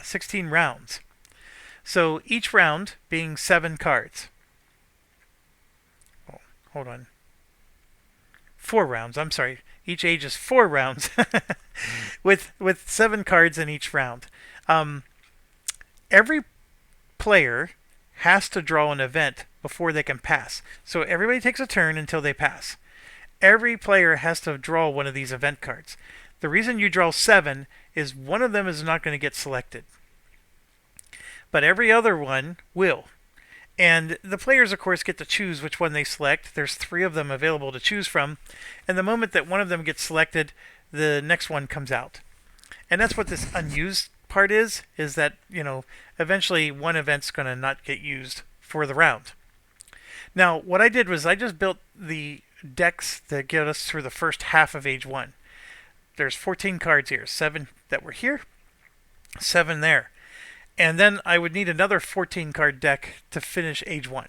16 rounds. So each round being 7 cards. Oh, hold on. 4 rounds. I'm sorry. Each age is 4 rounds, with 7 cards in each round. Every player has to draw an event before they can pass. So everybody takes a turn until they pass. Every player has to draw one of these event cards. The reason you draw 7 is one of them is not going to get selected, but every other one will. And the players, of course, get to choose which one they select. There's 3 of them available to choose from, and the moment that one of them gets selected, the next one comes out. And that's what this unused part is that, eventually one event's going to not get used for the round. Now, what I did was I just built the decks that get us through the first half of age 1. There's 14 cards here, 7 that were here, 7 there. And then I would need another 14 card deck to finish age 1.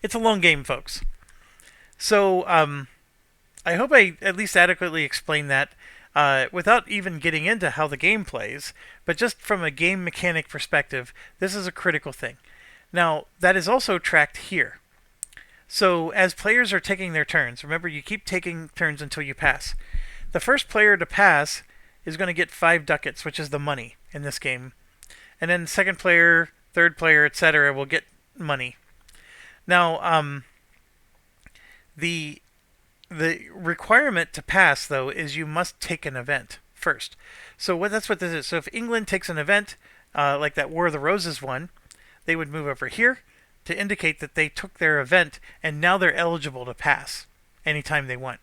It's a long game, folks. So I hope I at least adequately explained that without even getting into how the game plays, but just from a game mechanic perspective, this is a critical thing. Now, that is also tracked here. So as players are taking their turns, remember you keep taking turns until you pass. The first player to pass is going to get 5 ducats, which is the money in this game. And then second player, third player, etc. will get money. Now, the requirement to pass, though, is you must take an event first. So that's what this is. So if England takes an event, like that War of the Roses one, they would move over here to indicate that they took their event, and now they're eligible to pass anytime they want.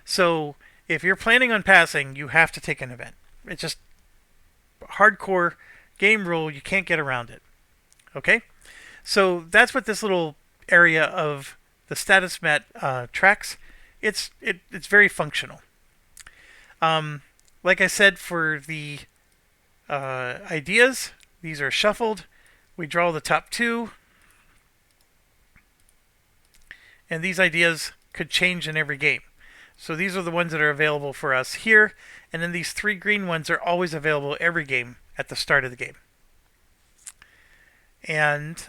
So if you're planning on passing, you have to take an event. It's just hardcore game rule. You can't get around it. Okay? So that's what this little area of the status mat tracks. It's very functional. Like I said, for the ideas, these are shuffled. We draw the top 2. And these ideas could change in every game. So these are the ones that are available for us here. And then these 3 green ones are always available every game at the start of the game. And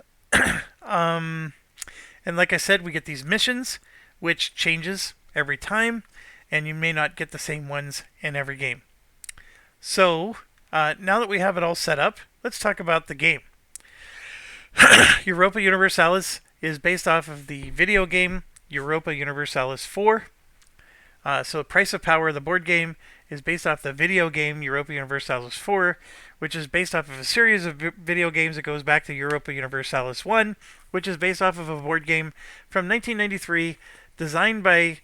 and like I said, we get these missions, which changes every time, and you may not get the same ones in every game. So now that we have it all set up, let's talk about the game. Europa Universalis is based off of the video game Europa Universalis 4. So Price of Power, the board game, is based off the video game Europa Universalis 4, which is based off of a series of video games that goes back to Europa Universalis 1, which is based off of a board game from 1993, designed by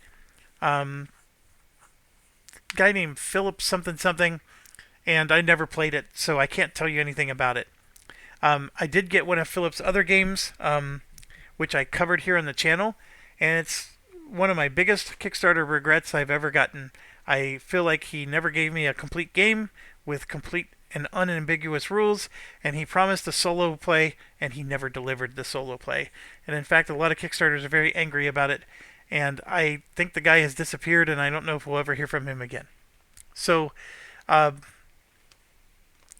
a guy named Philip something, and I never played it, so I can't tell you anything about it. I did get one of Philip's other games, which I covered here on the channel, and it's one of my biggest Kickstarter regrets I've ever gotten. I feel like he never gave me a complete game with complete and unambiguous rules, and he promised a solo play, and he never delivered the solo play. And in fact, a lot of Kickstarters are very angry about it, and I think the guy has disappeared, and I don't know if we'll ever hear from him again. So,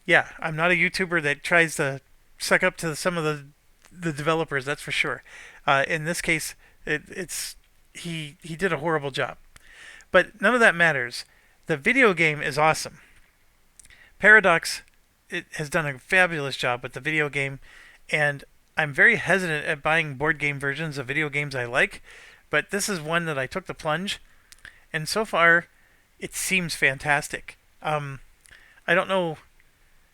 yeah, I'm not a YouTuber that tries to suck up to some of the developers, that's for sure. In this case, he did a horrible job. But none of that matters. The video game is awesome. Paradox has done a fabulous job with the video game, and I'm very hesitant at buying board game versions of video games I like, but this is one that I took the plunge, and so far, it seems fantastic. I don't know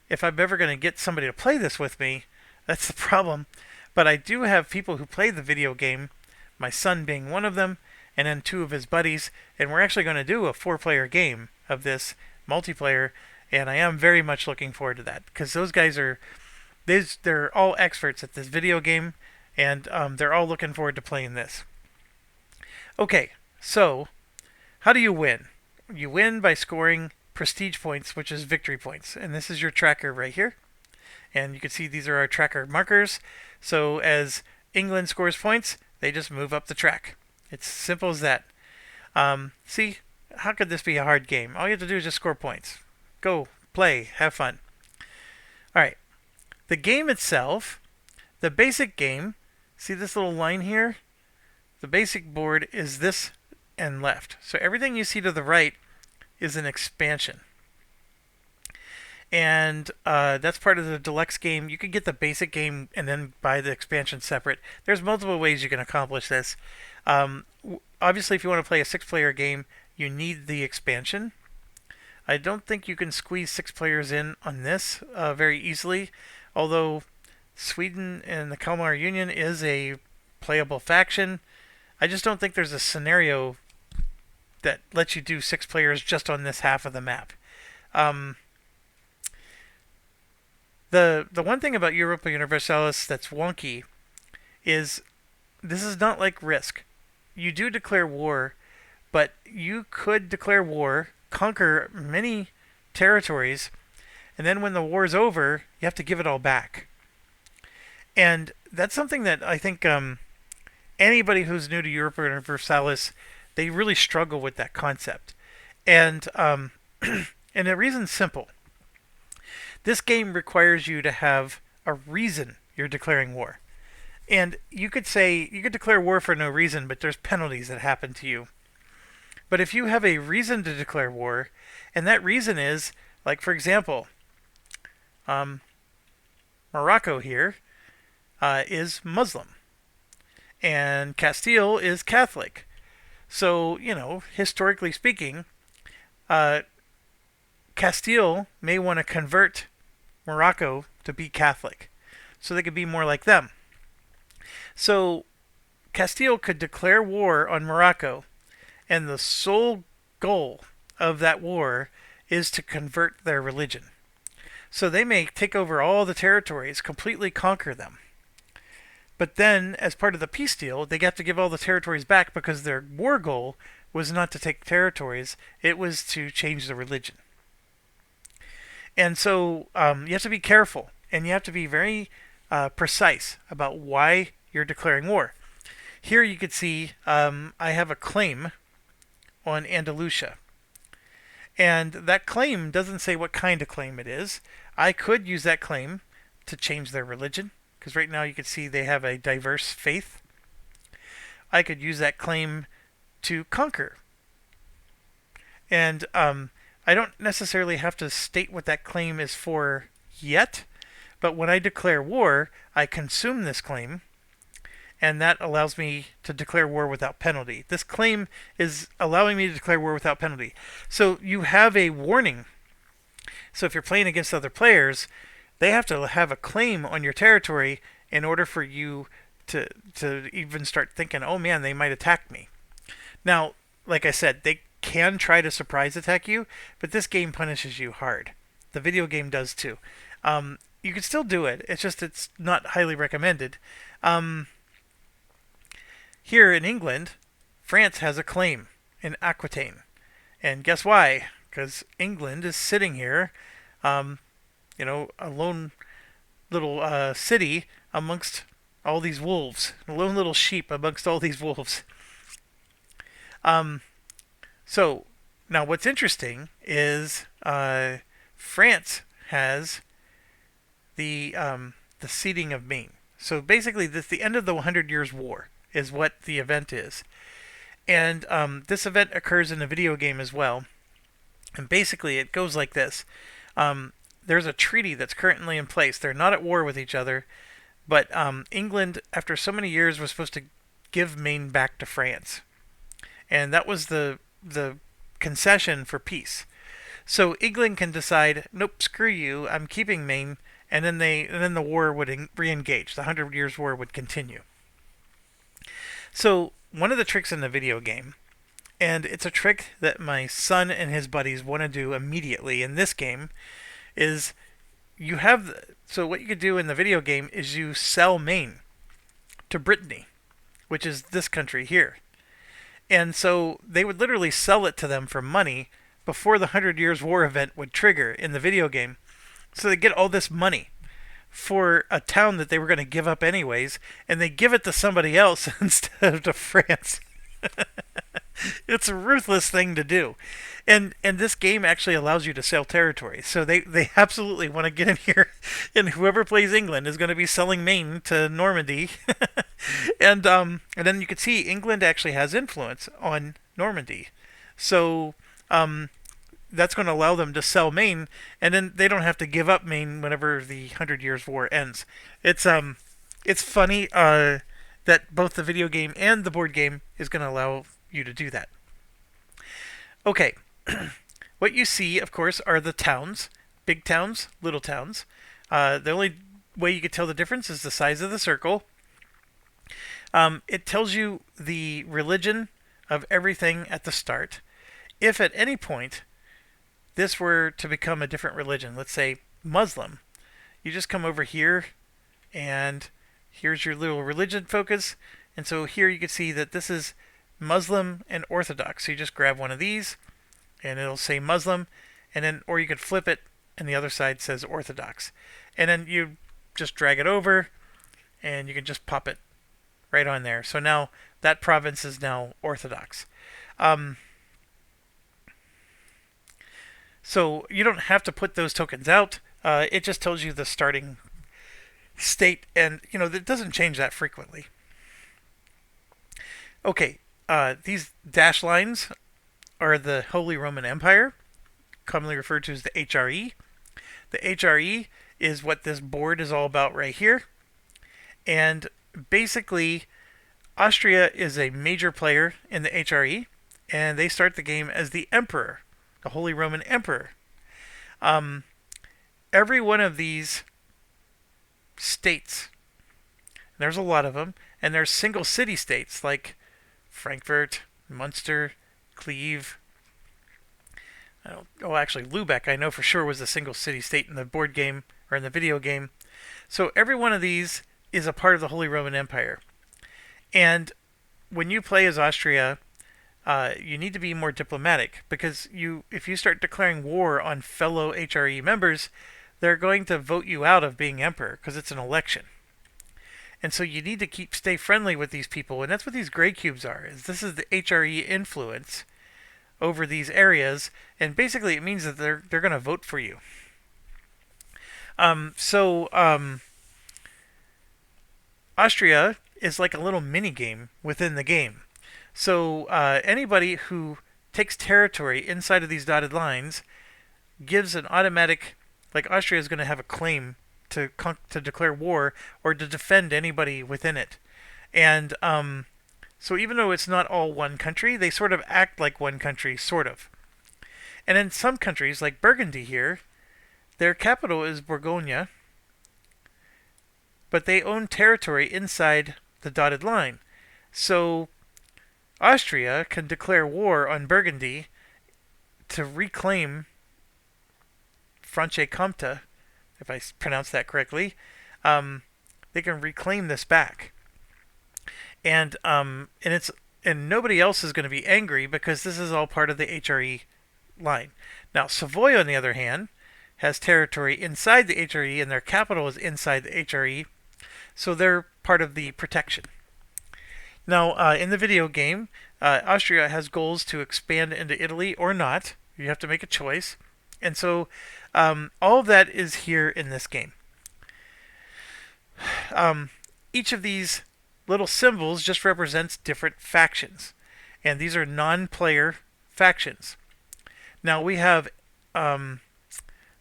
if I'm ever going to get somebody to play this with me. That's the problem. But I do have people who play the video game, my son being one of them, and then 2 of his buddies, and we're actually going to do a 4-player game of this multiplayer, and I am very much looking forward to that, because those guys they're all experts at this video game, and they're all looking forward to playing this. Okay, so how do you win? You win by scoring prestige points, which is victory points, and this is your tracker right here. And you can see these are our tracker markers. So as England scores points, they just move up the track. It's simple as that. See, how could this be a hard game? All you have to do is just score points. Go, play, have fun. Alright, the game itself, the basic game, see this little line here? The basic board is this and left. So everything you see to the right is an expansion. And that's part of the deluxe game. You can get the basic game and then buy the expansion separate. There's multiple ways you can accomplish this. Obviously, if you want to play a 6-player game, you need the expansion. I don't think you can squeeze 6 players in on this very easily, although Sweden and the Kalmar Union is a playable faction. I just don't think there's a scenario that lets you do 6 players just on this half of the map. The one thing about Europa Universalis that's wonky is this is not like Risk. You do declare war, but you could declare war, conquer many territories, and then when the war's over, you have to give it all back. And that's something that I think anybody who's new to Europa Universalis, they really struggle with that concept. And and the reason's simple. This game requires you to have a reason you're declaring war. And you could say, you could declare war for no reason, but there's penalties that happen to you. But if you have a reason to declare war, and that reason is, like for example, um, Morocco here is Muslim, and Castile is Catholic. So, historically speaking, uh, Castile may want to convert Morocco to be Catholic so they could be more like them. So, Castile could declare war on Morocco, and the sole goal of that war is to convert their religion. So they may take over all the territories, completely conquer them. But then, as part of the peace deal, they got to give all the territories back because their war goal was not to take territories, it was to change the religion. And so you have to be careful, and you have to be very precise about why you're declaring war. Here you could see I have a claim on Andalusia. And that claim doesn't say what kind of claim it is. I could use that claim to change their religion, because right now you can see they have a diverse faith. I could use that claim to conquer. And I don't necessarily have to state what that claim is for yet, but when I declare war, I consume this claim, and that allows me to declare war without penalty. This claim is allowing me to declare war without penalty. So you have a warning. So if you're playing against other players, they have to have a claim on your territory in order for you to even start thinking, oh man, they might attack me. Now, like I said, they can try to surprise attack you, but this game punishes you hard. The video game does too. You can still do it. It's just it's not highly recommended. Here in England, France has a claim in Aquitaine. And guess why? Because England is sitting here, a lone little city amongst all these wolves. A lone little sheep amongst all these wolves. So, now what's interesting is France has the ceding of Maine. So basically, this the end of the 100 Years' War is what the event is. And this event occurs in a video game as well. And basically it goes like this. There's a treaty that's currently in place. They're not at war with each other, but England, after so many years, was supposed to give Maine back to France. And that was the concession for peace. So England can decide, nope, screw you, I'm keeping Maine, and then the war would re-engage. The 100 Years' War would continue. So one of the tricks in the video game, and it's a trick that my son and his buddies want to do immediately in this game, is so what you could do in the video game is you sell Maine to Brittany, which is this country here. And so they would literally sell it to them for money before the 100 Years' War event would trigger in the video game. So they get all this money for a town that they were going to give up anyways, and they give it to somebody else instead of to France. It's a ruthless thing to do. And this game actually allows you to sell territory. So they absolutely want to get in here, and whoever plays England is going to be selling Maine to Normandy. And then you can see England actually has influence on Normandy. So that's going to allow them to sell Maine, and then they don't have to give up Maine whenever the 100 Years' War ends. It's funny that both the video game and the board game is going to allow you to do that. Okay, what you see, of course, are the towns, big towns, little towns. The only way you could tell the difference is the size of the circle. It tells you the religion of everything at the start. If at any point this were to become a different religion, let's say Muslim, you just come over here and here's your little religion focus. And so here you can see that this is Muslim and Orthodox. So you just grab one of these and it'll say Muslim, and then, or you could flip it and the other side says Orthodox. And then you just drag it over and you can just pop it right on there. So now that province is now Orthodox. So you don't have to put those tokens out. It just tells you the starting state, and it doesn't change that frequently. Okay, these dash lines are the Holy Roman Empire, commonly referred to as the HRE. The HRE is what this board is all about right here. And basically, Austria is a major player in the HRE, and they start the game as the Emperor, the Holy Roman Emperor. Every one of these states, there's a lot of them, and there's single city states like Frankfurt, Munster, Cleve. Actually, Lubeck, I know for sure, was a single city state in the board game or in the video game. So every one of these is a part of the Holy Roman Empire. And when you play as Austria, you need to be more diplomatic, because if you start declaring war on fellow HRE members, they're going to vote you out of being emperor because it's an election. And so you need to stay friendly with these people, and that's what these gray cubes are. This is the HRE influence over these areas, and basically it means that they're going to vote for you. Austria is like a little mini game within the game. So anybody who takes territory inside of these dotted lines gives an automatic, like Austria is going to have a claim to declare war or to defend anybody within it. And so even though it's not all one country, they sort of act like one country, sort of. And in some countries, like Burgundy here, their capital is Bourgogne, but they own territory inside the dotted line. So Austria can declare war on Burgundy to reclaim Franche-Comté, if I pronounce that correctly. They can reclaim this back, and nobody else is going to be angry because this is all part of the HRE line. Now, Savoy, on the other hand, has territory inside the HRE, and their capital is inside the HRE, so they're part of the protection. Now, in the video game, Austria has goals to expand into Italy or not. You have to make a choice. And so all of that is here in this game. Each of these little symbols just represents different factions. And these are non-player factions. Now we have,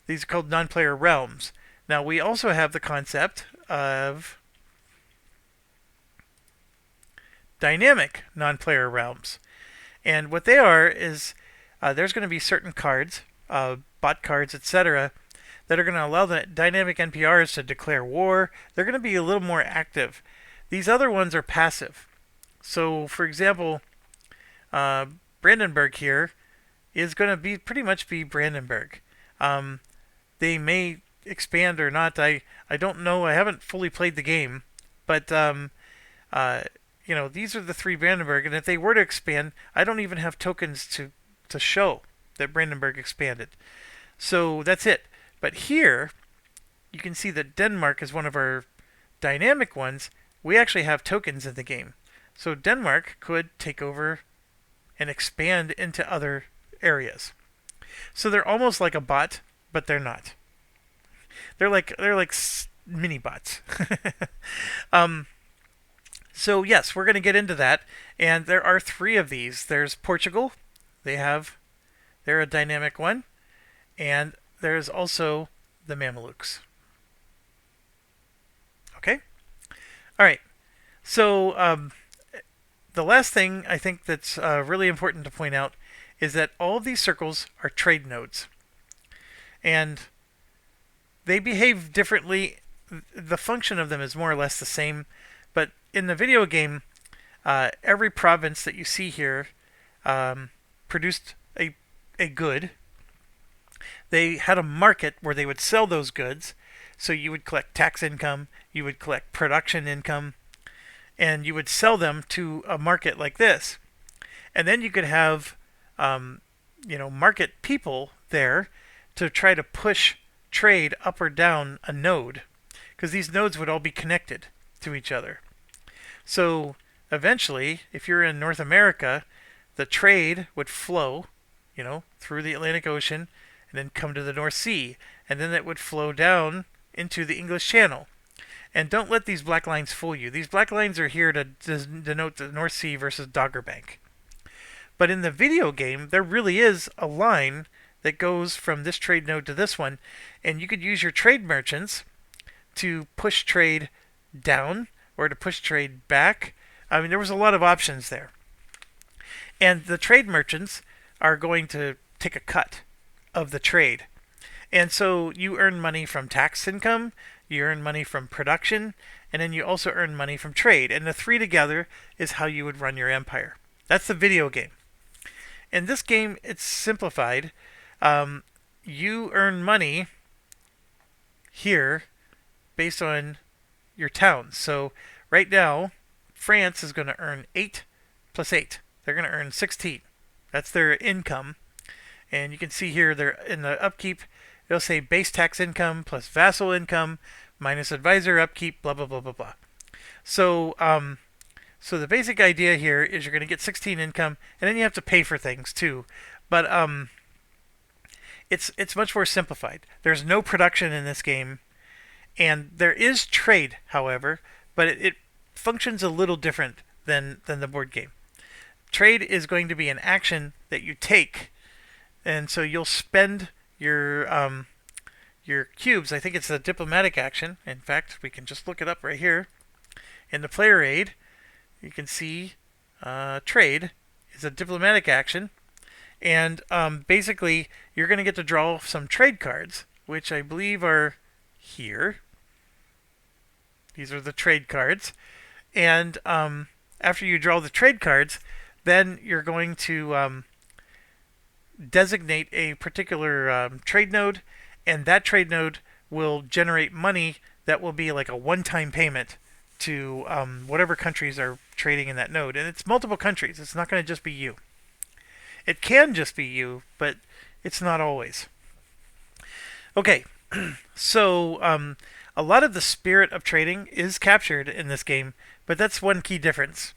these are called non-player realms. Now we also have the concept of dynamic non-player realms. And what they are is there's going to be certain cards, bot cards, etc., that are going to allow the dynamic NPRs to declare war. They're going to be a little more active. These other ones are passive. So, for example, Brandenburg here is going to pretty much be Brandenburg. They may expand or not. I don't know. I haven't fully played the game, but these are the three Brandenburg, and if they were to expand, I don't even have tokens to show that Brandenburg expanded. So that's it. But here, you can see that Denmark is one of our dynamic ones. We actually have tokens in the game. So Denmark could take over and expand into other areas. So they're almost like a bot, but they're not. They're like mini bots. So yes, we're going to get into that, and there are three of these. There's Portugal. They're a dynamic one, and there's also the Mamelukes. Okay? All right. So the last thing I think that's really important to point out is that all of these circles are trade nodes, and they behave differently. The function of them is more or less the same, but in the video game, every province that you see here produced a good. They had a market where they would sell those goods. So you would collect tax income, you would collect production income, and you would sell them to a market like this. And then you could have, market people there to try to push trade up or down a node, because these nodes would all be connected to each other. So eventually, if you're in North America, the trade would flow, through the Atlantic Ocean and then come to the North Sea, and then it would flow down into the English Channel. And don't let these black lines fool you. These black lines are here to denote the North Sea versus Dogger Bank. But in the video game, there really is a line that goes from this trade node to this one, and you could use your trade merchants to push trade down or to push trade back. I mean, there was a lot of options there. And the trade merchants are going to take a cut of the trade. And so you earn money from tax income, you earn money from production, and then you also earn money from trade. And the three together is how you would run your empire. That's the video game. In this game, it's simplified. You earn money here based on your towns. So right now, France is going to earn 8 plus 8. They're going to earn 16. That's their income. And you can see here, they're in the upkeep, it'll say base tax income plus vassal income minus advisor upkeep, blah, blah, blah, blah, blah. So, so the basic idea here is you're going to get 16 income, and then you have to pay for things too. But it's much more simplified. There's no production in this game, and there is trade, however, but it functions a little different than the board game. Trade is going to be an action that you take, and so you'll spend your cubes. I think it's a diplomatic action. In fact, we can just look it up right here. In the player aid, you can see trade is a diplomatic action, and basically you're going to get to draw some trade cards, which I believe are here. These are the trade cards, and after you draw the trade cards, then you're going to designate a particular trade node, and that trade node will generate money that will be like a one-time payment to whatever countries are trading in that node. And it's multiple countries. It's not going to just be you. It can just be you, but it's not always. Okay, so a lot of the spirit of trading is captured in this game, but that's one key difference.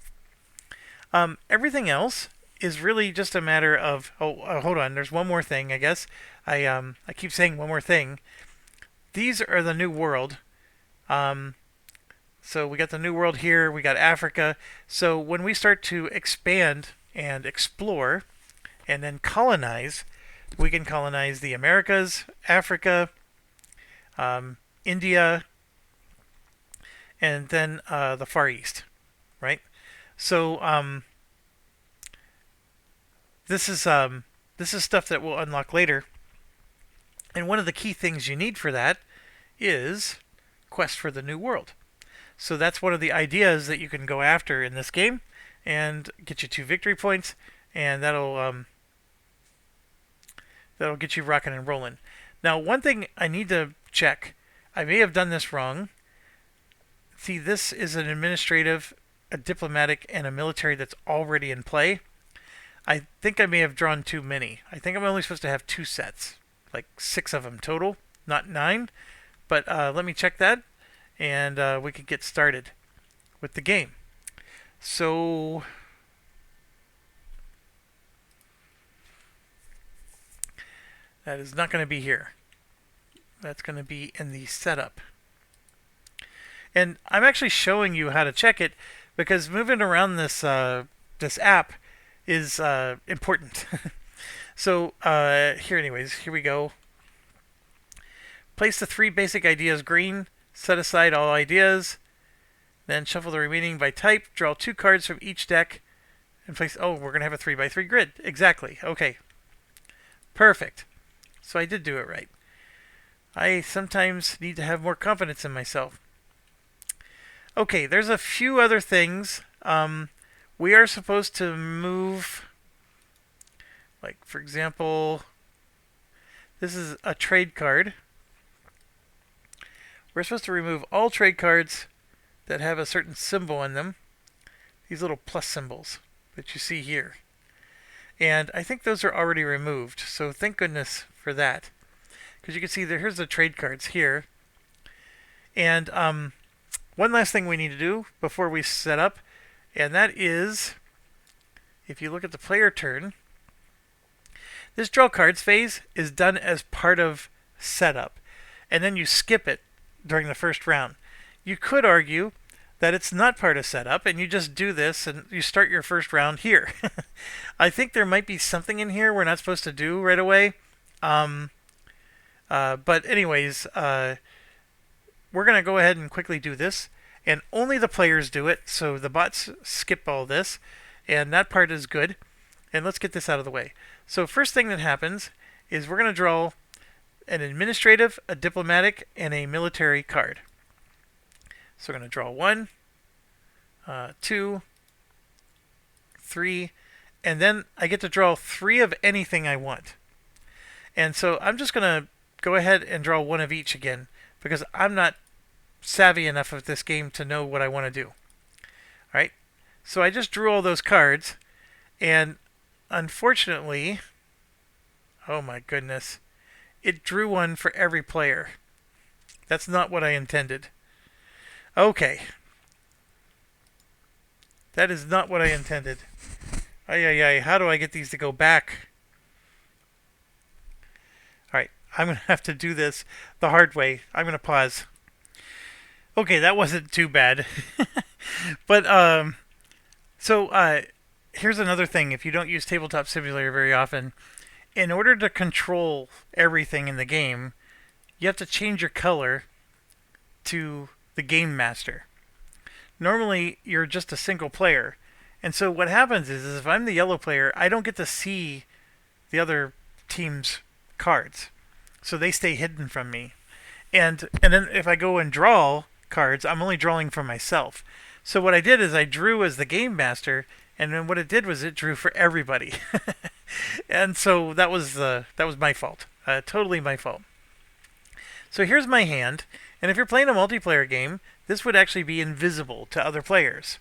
Everything else is really just a matter of... hold on. There's one more thing, I guess. I keep saying one more thing. These are the New World. So we got the New World here. We got Africa. So when we start to expand and explore and then colonize, we can colonize the Americas, Africa, India, and then the Far East, right? So this is stuff that we'll unlock later. And one of the key things you need for that is Quest for the New World. So that's one of the ideas that you can go after in this game and get you 2 victory points, and that'll get you rocking and rolling. Now, one thing I need to check, I may have done this wrong. See, this is an administrative, a diplomatic, and a military that's already in play. I think I may have drawn too many. I think I'm only supposed to have 2 sets, like 6 of them total, not 9. But let me check that, and we could get started with the game. So that is not going to be here. That's going to be in the setup. And I'm actually showing you how to check it because moving around this this app is important. So here we go. Place the 3 basic ideas green. Set aside all ideas. Then shuffle the remaining by type. Draw 2 cards from each deck. And place... Oh, we're going to have a 3x3 grid. Exactly. Okay. Perfect. So I did do it right. I sometimes need to have more confidence in myself. Okay, there's a few other things. We are supposed to move... Like, for example... This is a trade card. We're supposed to remove all trade cards that have a certain symbol on them. These little plus symbols that you see here. And I think those are already removed, so thank goodness for that. Because you can see here's the trade cards here. And one last thing we need to do before we set up, and that is, if you look at the player turn, this draw cards phase is done as part of setup. And then you skip it during the first round. You could argue that it's not part of setup, and you just do this and you start your first round here. I think there might be something in here we're not supposed to do right away. Um, but anyways, we're going to go ahead and quickly do this. And only the players do it, so the bots skip all this. And that part is good. And let's get this out of the way. So first thing that happens is we're going to draw an administrative, a diplomatic, and a military card. So we're going to draw 1, 2, 3, and then I get to draw 3 of anything I want. And so I'm just going to go ahead and draw 1 of each again, because I'm not savvy enough of this game to know what I want to do. Alright, so I just drew all those cards, and unfortunately, oh my goodness, it drew one for every player. That's not what I intended. Okay. That is not what I intended. Ay, how do I get these to go back? Alright, I'm going to have to do this the hard way. I'm going to pause. Okay, that wasn't too bad. But, here's another thing. If you don't use Tabletop Simulator very often, in order to control everything in the game, you have to change your color to the Game Master. Normally, you're just a single player. And so what happens is if I'm the yellow player, I don't get to see the other team's cards. So they stay hidden from me. And then if I go and draw cards, I'm only drawing for myself. So what I did is I drew as the Game Master, and then what it did was it drew for everybody. And so that was my fault. Totally my fault. So here's my hand, and if you're playing a multiplayer game, this would actually be invisible to other players.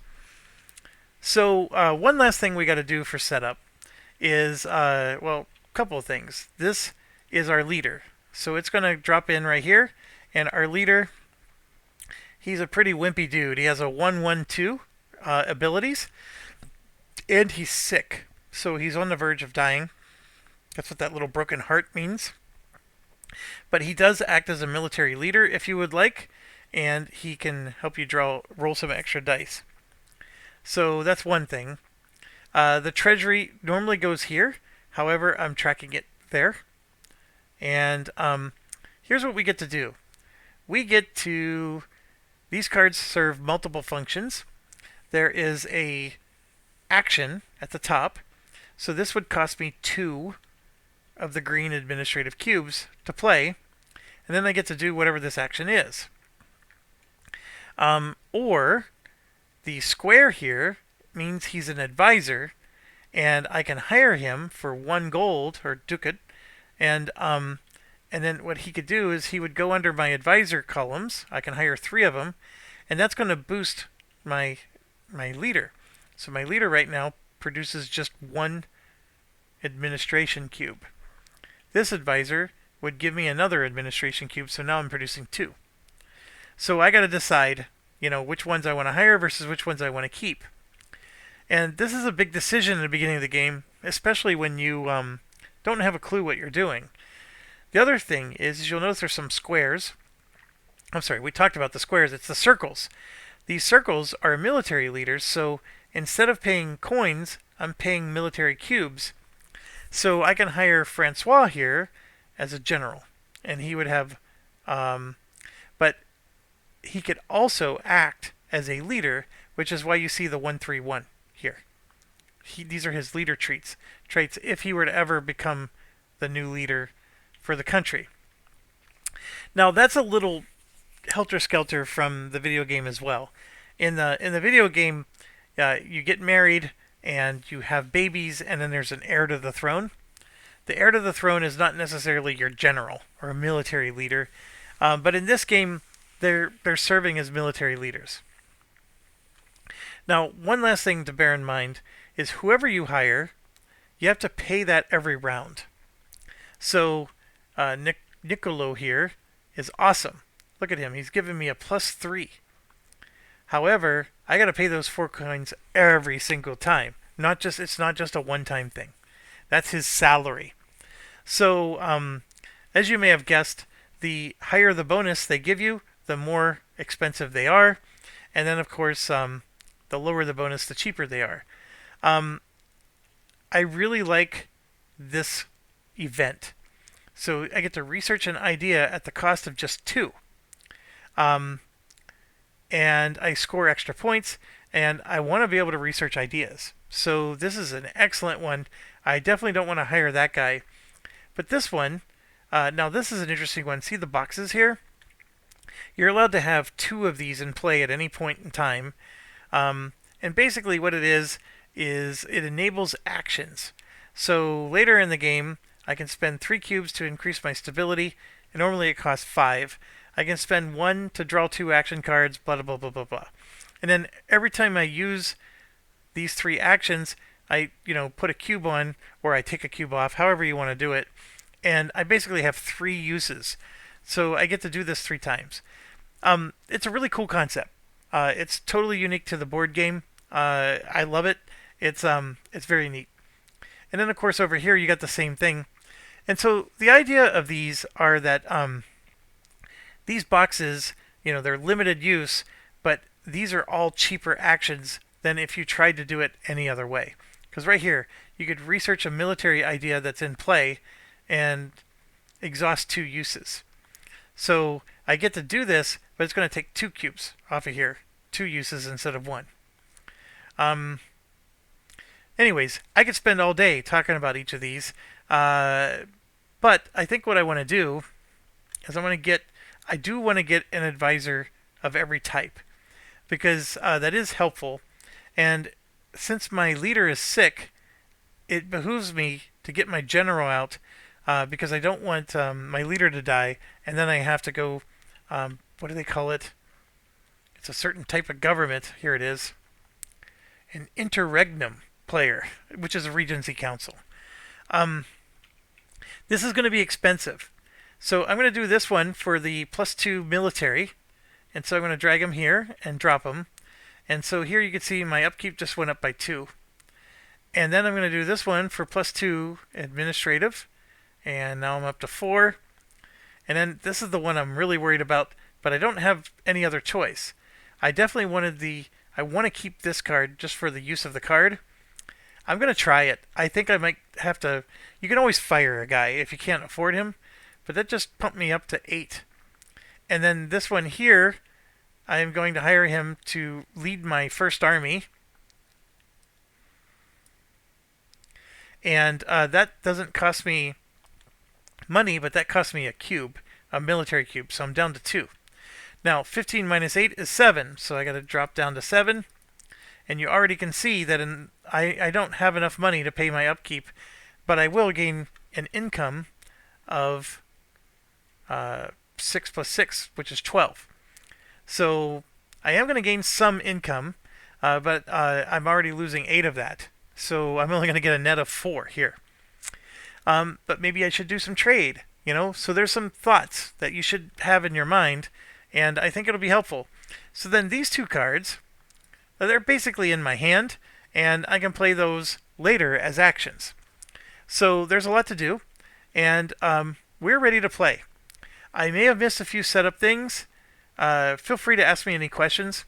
So one last thing we got to do for setup is, a couple of things. This is our leader. So it's going to drop in right here, and our leader, he's a pretty wimpy dude. He has a 1-1-2 abilities, and he's sick. So he's on the verge of dying. That's what that little broken heart means. But he does act as a military leader if you would like, and he can help you roll some extra dice. So that's one thing. The treasury normally goes here. However, I'm tracking it there. And here's what we get to do. These cards serve multiple functions. There is a action at the top. So this would cost me 2 of the green administrative cubes to play. And then I get to do whatever this action is. Or the square here means he's an advisor, and I can hire him for 1 gold or ducat, and then what he could do is he would go under my advisor columns. I can hire 3 of them, and that's going to boost my leader. So my leader right now produces just 1 administration cube. This advisor would give me another administration cube, so now I'm producing 2. So I got to decide, which ones I want to hire versus which ones I want to keep. And this is a big decision in the beginning of the game, especially when you don't have a clue what you're doing. The other thing is you'll notice there's some squares. I'm sorry, we talked about the squares. It's the circles. These circles are military leaders, so instead of paying coins, I'm paying military cubes. So I can hire Francois here as a general, and he would have, but he could also act as a leader, which is why you see the 1-3-1 here. These are his leader traits if he were to ever become the new leader for the country. Now that's a little helter-skelter from the video game as well. In the video game, you get married and you have babies, and then there's an heir to the throne. The heir to the throne is not necessarily your general or a military leader, but in this game, they're serving as military leaders. Now, one last thing to bear in mind is whoever you hire, you have to pay that every round. So, Nicolo here is awesome. Look at him. He's giving me a +3. However, I got to pay those 4 coins every single time. It's not just a one-time thing. That's his salary. So, as you may have guessed, the higher the bonus they give you, the more expensive they are. And then, of course, the lower the bonus, the cheaper they are. Um, I really like this event. So I get to research an idea at the cost of just 2. Um, and I score extra points, and I want to be able to research ideas. So this is an excellent one. I definitely don't want to hire that guy. But this one, now this is an interesting one. See the boxes here? You're allowed to have 2 of these in play at any point in time. And basically what it is it enables actions. So later in the game, I can spend 3 cubes to increase my stability, and normally it costs 5. I can spend 1 to draw 2 action cards, blah, blah, blah, blah, blah. And then every time I use these 3 actions, I, put a cube on, or I take a cube off, however you want to do it. And I basically have 3 uses. So I get to do this 3 times. It's a really cool concept. It's totally unique to the board game. I love it. It's very neat. And then, of course, over here, you got the same thing. And so the idea of these are that these boxes, they're limited use, but these are all cheaper actions than if you tried to do it any other way. Because right here, you could research a military idea that's in play and exhaust 2 uses. So I get to do this, but it's going to take 2 cubes off of here. 2 uses instead of 1. Anyways, I could spend all day talking about each of these. But I think what I want to do is I do want to get an advisor of every type. Because that is helpful. And since my leader is sick, it behooves me to get my general out because I don't want my leader to die, and then I have to go, what do they call it? It's a certain type of government. Here it is. An interregnum player, which is a regency council. This is going to be expensive. So I'm going to do this one for the +2 military. And so I'm going to drag him here and drop him. And so here you can see my upkeep just went up by 2. And then I'm going to do this one for +2 administrative. And now I'm up to 4. And then this is the one I'm really worried about, but I don't have any other choice. I definitely I want to keep this card just for the use of the card. I'm going to try it. I think I might have to. You can always fire a guy if you can't afford him, but that just pumped me up to 8. And then this one here, I am going to hire him to lead my first army. And that doesn't cost me money, but that costs me a cube, a military cube, so I'm down to 2. Now, 15 minus 8 is 7, so I got to drop down to 7. And you already can see that I don't have enough money to pay my upkeep, but I will gain an income of 6 plus 6, which is 12. So I am going to gain some income, but I'm already losing 8 of that. So I'm only going to get a net of 4 here. But maybe I should do some trade, So there's some thoughts that you should have in your mind, and I think it'll be helpful. So then these 2 cards, they're basically in my hand, and I can play those later as actions. So there's a lot to do, and we're ready to play. I may have missed a few setup things. Feel free to ask me any questions.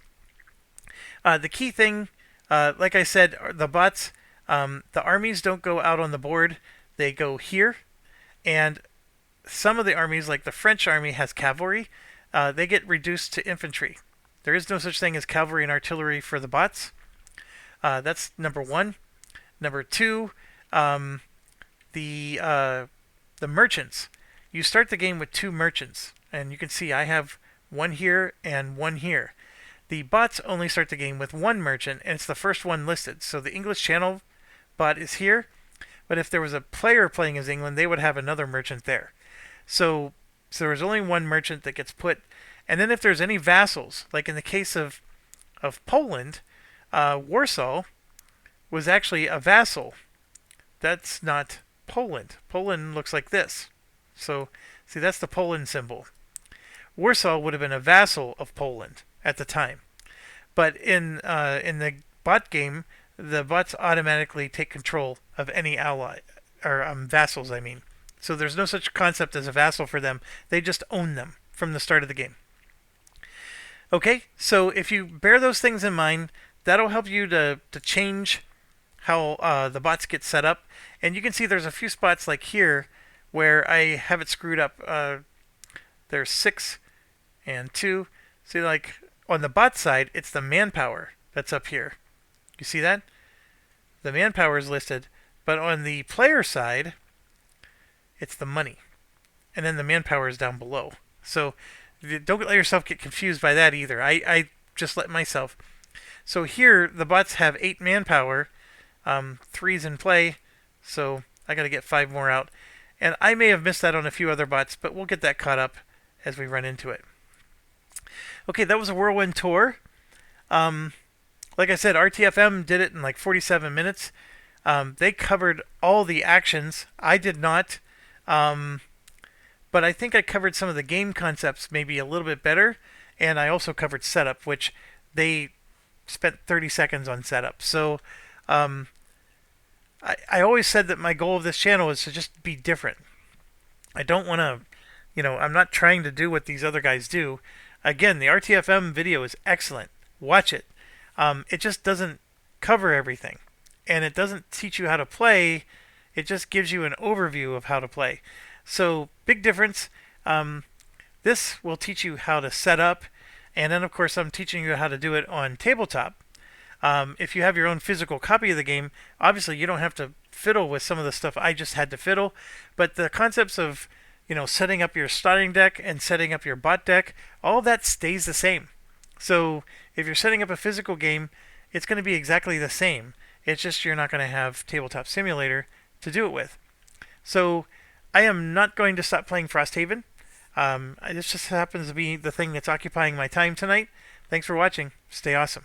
The key thing, like I said, the bots, the armies don't go out on the board. They go here. And some of the armies, like the French army, has cavalry. They get reduced to infantry. There is no such thing as cavalry and artillery for the bots. That's number 1. Number 2, the merchants. You start the game with 2 merchants. And you can see I have 1 here and 1 here. The bots only start the game with 1 merchant, and it's the first one listed. So the English Channel bot is here, but if there was a player playing as England, they would have another merchant there. So there's only 1 merchant that gets put. And then if there's any vassals, like in the case of Poland, Warsaw was actually a vassal. That's not Poland. Poland looks like this. So, see, that's the Poland symbol. Warsaw would have been a vassal of Poland at the time. But in the bot game, the bots automatically take control of any ally, or vassals, I mean. So there's no such concept as a vassal for them. They just own them from the start of the game. Okay, so if you bear those things in mind, that'll help you to change how the bots get set up. And you can see there's a few spots like here where I have it screwed up. There's 6 and 2. See, like on the bot side, it's the manpower that's up here. You see that? The manpower is listed, but on the player side, it's the money. And then the manpower is down below. So don't let yourself get confused by that either. I just let myself. So here, the bots have 8 manpower, 3's in play, so I got to get 5 more out. And I may have missed that on a few other bots, but we'll get that caught up as we run into it. Okay, that was a whirlwind tour. Like I said, RTFM did it in like 47 minutes. They covered all the actions. I did not. But I think I covered some of the game concepts maybe a little bit better. And I also covered setup, which they spent 30 seconds on setup. So I always said that my goal of this channel is to just be different. I don't want to, I'm not trying to do what these other guys do. Again, the RTFM video is excellent. Watch it. It just doesn't cover everything. And it doesn't teach you how to play. It just gives you an overview of how to play. So, big difference. This will teach you how to set up. And then, of course, I'm teaching you how to do it on tabletop. If you have your own physical copy of the game, obviously you don't have to fiddle with some of the stuff I just had to fiddle. But the concepts of, setting up your starting deck and setting up your bot deck, all of that stays the same. So if you're setting up a physical game, it's going to be exactly the same. It's just you're not going to have Tabletop Simulator to do it with. So I am not going to stop playing Frosthaven. This just happens to be the thing that's occupying my time tonight. Thanks for watching. Stay awesome.